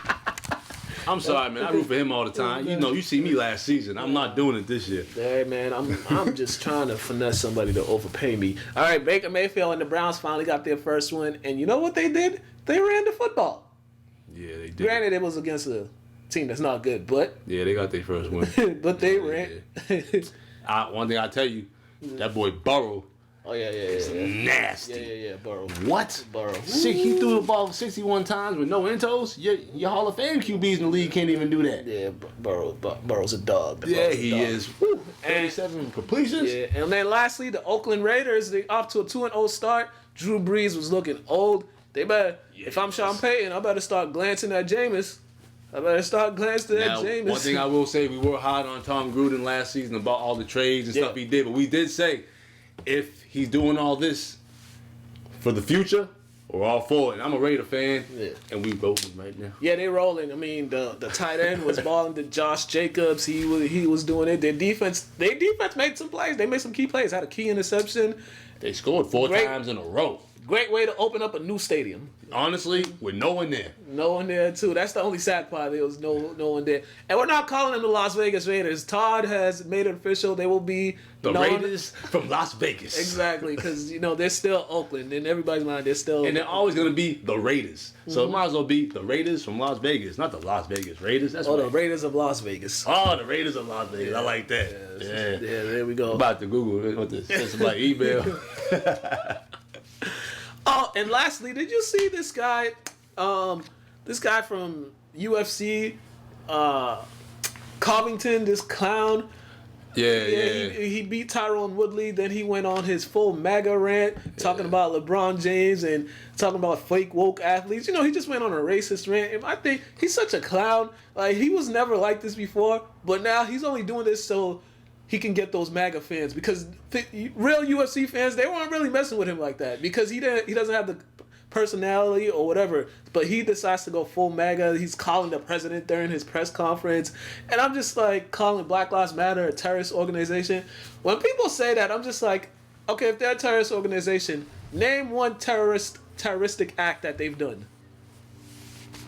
[SPEAKER 2] I'm sorry, man. I root for him all the time. You know, you see me last season. I'm not doing it this year.
[SPEAKER 1] Hey, man, I'm just trying to finesse somebody to overpay me. All right, Baker Mayfield and the Browns finally got their first win. And you know what they did? They ran the football.
[SPEAKER 2] Yeah, they did.
[SPEAKER 1] Granted, it was against a team that's not good, but...
[SPEAKER 2] Yeah, they got their first win.
[SPEAKER 1] But they ran.
[SPEAKER 2] One thing I tell you, that boy Burrow.
[SPEAKER 1] Oh, yeah.
[SPEAKER 2] Nasty.
[SPEAKER 1] Yeah, Burrow.
[SPEAKER 2] What?
[SPEAKER 1] Burrow.
[SPEAKER 2] He threw the ball 61 times with no intos? Your Hall of Fame QBs in the league can't even do that.
[SPEAKER 1] Yeah, Burrow's a dog.
[SPEAKER 2] He is. 37 completions.
[SPEAKER 1] Yeah, and then lastly, the Oakland Raiders, they off to a 2-0 start. Drew Brees was looking old. They better, if I'm Sean Payton, I better start glancing at Jameis.
[SPEAKER 2] One thing I will say, we were hot on Tom Gruden last season about all the trades and stuff he did, but we did say, if he's doing all this for the future, we're all for it. I'm a Raider fan, and we rolling right now.
[SPEAKER 1] Yeah, they rolling. I mean, the tight end was balling to Josh Jacobs. He was doing it. Their defense made some plays. They made some key plays. Had a key interception.
[SPEAKER 2] They scored 4 times in a row.
[SPEAKER 1] Great way to open up a new stadium.
[SPEAKER 2] Honestly, with no one there.
[SPEAKER 1] No one there, too. That's the only sad part. There was no one there. And we're not calling them the Las Vegas Raiders. Todd has made it official. They will be
[SPEAKER 2] The Raiders from Las Vegas.
[SPEAKER 1] Exactly, because, they're still Oakland. In everybody's mind, they're still...
[SPEAKER 2] And they're always going to be the Raiders. So it might as well be the Raiders from Las Vegas, not the Las Vegas Raiders. That's
[SPEAKER 1] the Raiders of Las Vegas.
[SPEAKER 2] Oh, the Raiders of Las Vegas. I like that. Yeah,
[SPEAKER 1] there we go.
[SPEAKER 2] I'm about to Google what this is. My email.
[SPEAKER 1] Oh, and lastly, did you see this guy? This guy from UFC, Covington, this clown.
[SPEAKER 2] Yeah.
[SPEAKER 1] He beat Tyron Woodley. Then he went on his full MAGA rant, talking about LeBron James and talking about fake woke athletes. He just went on a racist rant. And I think he's such a clown. Like, he was never like this before, but now he's only doing this so he can get those MAGA fans, because real UFC fans, they weren't really messing with him like that, because he doesn't have the personality or whatever. But he decides to go full MAGA. He's calling the president during his press conference, and I'm just like, calling Black Lives Matter a terrorist organization. When people say that, I'm just like, okay, if they're a terrorist organization, name one terroristic act that they've done.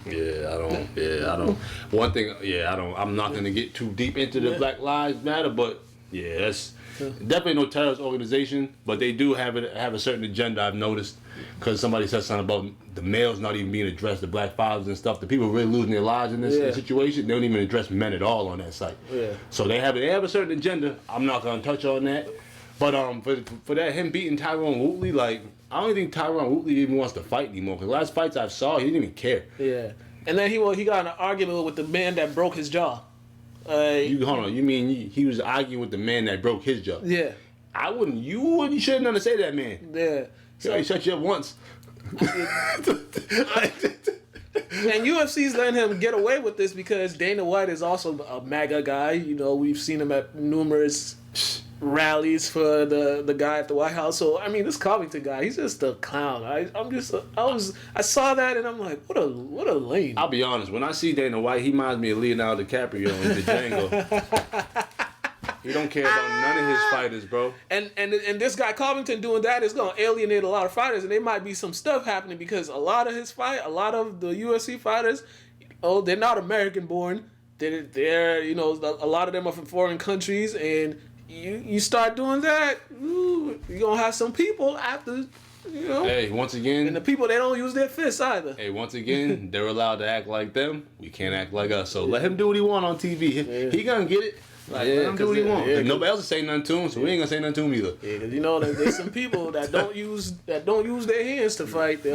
[SPEAKER 2] I don't. One thing, I'm not going to get too deep into the Black Lives Matter, but that's definitely no terrorist organization, but they do have a certain agenda, I've noticed, because somebody said something about the males not even being addressed, the black fathers and stuff. The people really losing their lives in this situation. They don't even address men at all on that site. So they have a certain agenda. I'm not going to touch on that. But for that, him beating Tyron Woodley, like, I don't think Tyron Woodley even wants to fight anymore. Because the last fights I saw, he didn't even care.
[SPEAKER 1] Yeah. And then he got in an argument with the man that broke his jaw.
[SPEAKER 2] Hold on. You mean he was arguing with the man that broke his jaw?
[SPEAKER 1] Yeah.
[SPEAKER 2] You shouldn't have to say that, man.
[SPEAKER 1] Yeah.
[SPEAKER 2] So he shut you up once.
[SPEAKER 1] And UFC's letting him get away with this because Dana White is also a MAGA guy. We've seen him at numerous rallies for the guy at the White House. So I mean, this Covington guy, he's just a clown. I saw that and I'm like, what a lame.
[SPEAKER 2] I'll be honest, when I see Dana White, he reminds me of Leonardo DiCaprio in the Django. He don't care about none of his fighters, bro.
[SPEAKER 1] And this guy Covington doing that is gonna alienate a lot of fighters, and there might be some stuff happening because a lot of the UFC fighters, they're not American born. They're a lot of them are from foreign countries, and you start doing that, you're gonna have some people after.
[SPEAKER 2] Hey, once again,
[SPEAKER 1] and the people, they don't use their fists either.
[SPEAKER 2] Hey, once again, they're allowed to act like them. We can't act like us. So let him do what he want on TV. He gonna get it. Like, let him do what he want. Nobody else is saying nothing to him, so we ain't gonna say nothing to him either.
[SPEAKER 1] Yeah, because there's some people that don't use their hands to fight. They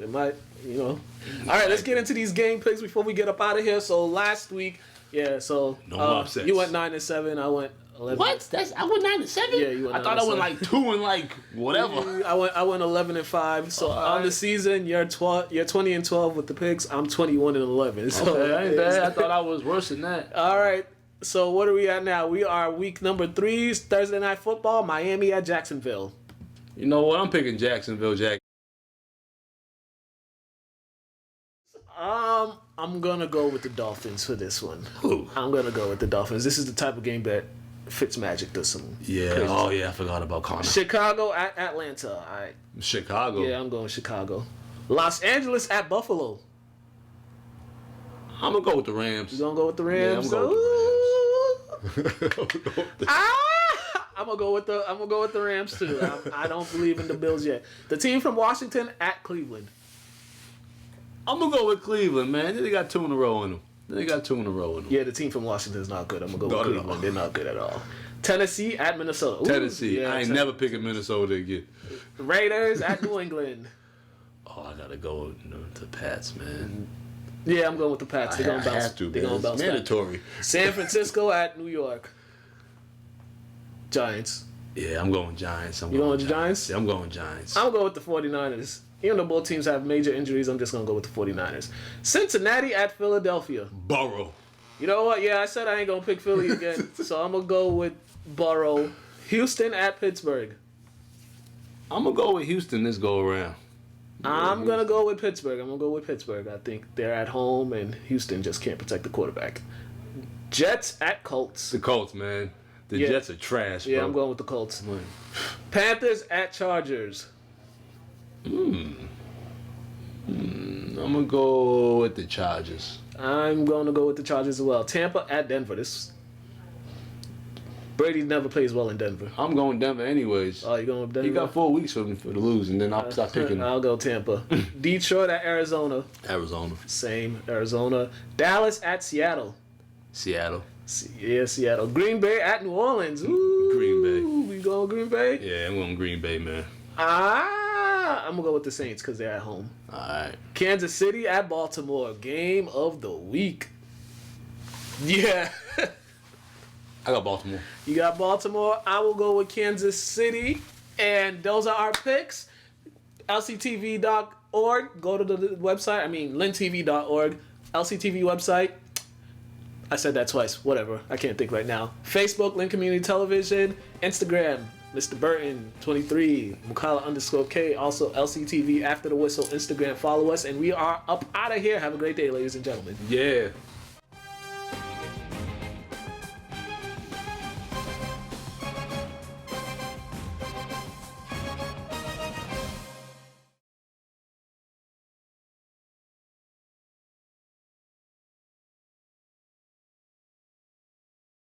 [SPEAKER 1] might, All right, let's get into these game picks before we get up out of here. So last week, no more upsets. You went 9-7. I went 11.
[SPEAKER 2] What? I went 9-7.
[SPEAKER 1] Yeah, you went.
[SPEAKER 2] I thought I went like 2 and like whatever.
[SPEAKER 1] I went 11-5. So on the season, you're 20-12 with the picks. I'm 21-11. So
[SPEAKER 2] okay, I ain't bad. I thought I was worse than that.
[SPEAKER 1] All right. So what are we at now? We are week number 3, Thursday Night Football, Miami at Jacksonville.
[SPEAKER 2] You know what? I'm picking Jacksonville, Jack.
[SPEAKER 1] I'm gonna go with the Dolphins for this one.
[SPEAKER 2] Who?
[SPEAKER 1] I'm gonna go with the Dolphins. This is the type of game that Fitzmagic does some.
[SPEAKER 2] Yeah.
[SPEAKER 1] Crazy.
[SPEAKER 2] Oh yeah, I forgot about Connor.
[SPEAKER 1] Chicago at Atlanta. All right.
[SPEAKER 2] Chicago.
[SPEAKER 1] Yeah, I'm going Chicago. Los Angeles at Buffalo.
[SPEAKER 2] I'm gonna go with the Rams.
[SPEAKER 1] You gonna go with the Rams?
[SPEAKER 2] Yeah, I'm going with the Rams.
[SPEAKER 1] I'm gonna go with the Rams too. I don't believe in the Bills yet. The team from Washington at Cleveland.
[SPEAKER 2] I'm gonna go with Cleveland, man. They got 2 in a row in them.
[SPEAKER 1] Yeah, the team from Washington is not good. I'm gonna go with Cleveland. They're not good at all. Tennessee at Minnesota. Ooh,
[SPEAKER 2] Tennessee. Yeah, I ain't never picking Minnesota again.
[SPEAKER 1] Raiders at New England.
[SPEAKER 2] Oh, I gotta go with the Pats, man.
[SPEAKER 1] Yeah, I'm going with the Pats. They're gonna bounce. They're gonna bounce
[SPEAKER 2] mandatory.
[SPEAKER 1] Back. San Francisco at New York. Giants.
[SPEAKER 2] Yeah, I'm going Giants.
[SPEAKER 1] You going with the Giants?
[SPEAKER 2] Yeah, I'm going Giants.
[SPEAKER 1] I'm going with the 49ers. Even though both teams have major injuries, I'm just going to go with the 49ers. Cincinnati at Philadelphia.
[SPEAKER 2] Burrow.
[SPEAKER 1] You know what? Yeah, I said I ain't going to pick Philly again, so I'm going to go with Burrow. Houston at Pittsburgh.
[SPEAKER 2] I'm going to go with Houston this go around.
[SPEAKER 1] I'm going to go with Pittsburgh. I think they're at home, and Houston just can't protect the quarterback. Jets at Colts.
[SPEAKER 2] The Colts, man. The Jets are trash, bro.
[SPEAKER 1] Yeah, I'm going with the Colts. Panthers at Chargers.
[SPEAKER 2] I'm going to go with the Chargers.
[SPEAKER 1] I'm going to go with the Chargers as well. Tampa at Denver. Brady never plays well in Denver.
[SPEAKER 2] I'm going Denver anyways.
[SPEAKER 1] Oh, you going with Denver?
[SPEAKER 2] He got 4 weeks for to lose, and then I'll start picking
[SPEAKER 1] I'll go Tampa. Detroit at Arizona.
[SPEAKER 2] Arizona.
[SPEAKER 1] Same. Arizona. Dallas at Seattle.
[SPEAKER 2] Seattle.
[SPEAKER 1] Yeah, Seattle. Green Bay at New Orleans. Ooh,
[SPEAKER 2] Green Bay.
[SPEAKER 1] We going Green Bay?
[SPEAKER 2] Yeah, I'm going Green Bay, man.
[SPEAKER 1] I'm going to go with the Saints because they're at home.
[SPEAKER 2] All right.
[SPEAKER 1] Kansas City at Baltimore. Game of the week. Yeah.
[SPEAKER 2] I got Baltimore.
[SPEAKER 1] You got Baltimore. I will go with Kansas City. And those are our picks. LCTV.org. Go to the website. LynnTV.org. LCTV website. I said that twice. Whatever. I can't think right now. Facebook, Lynn Community Television. Instagram, Mr. Burton 23. Mukala _K. Also LCTV After the Whistle. Instagram. Follow us. And we are up out of here. Have a great day, ladies and gentlemen.
[SPEAKER 2] Yeah.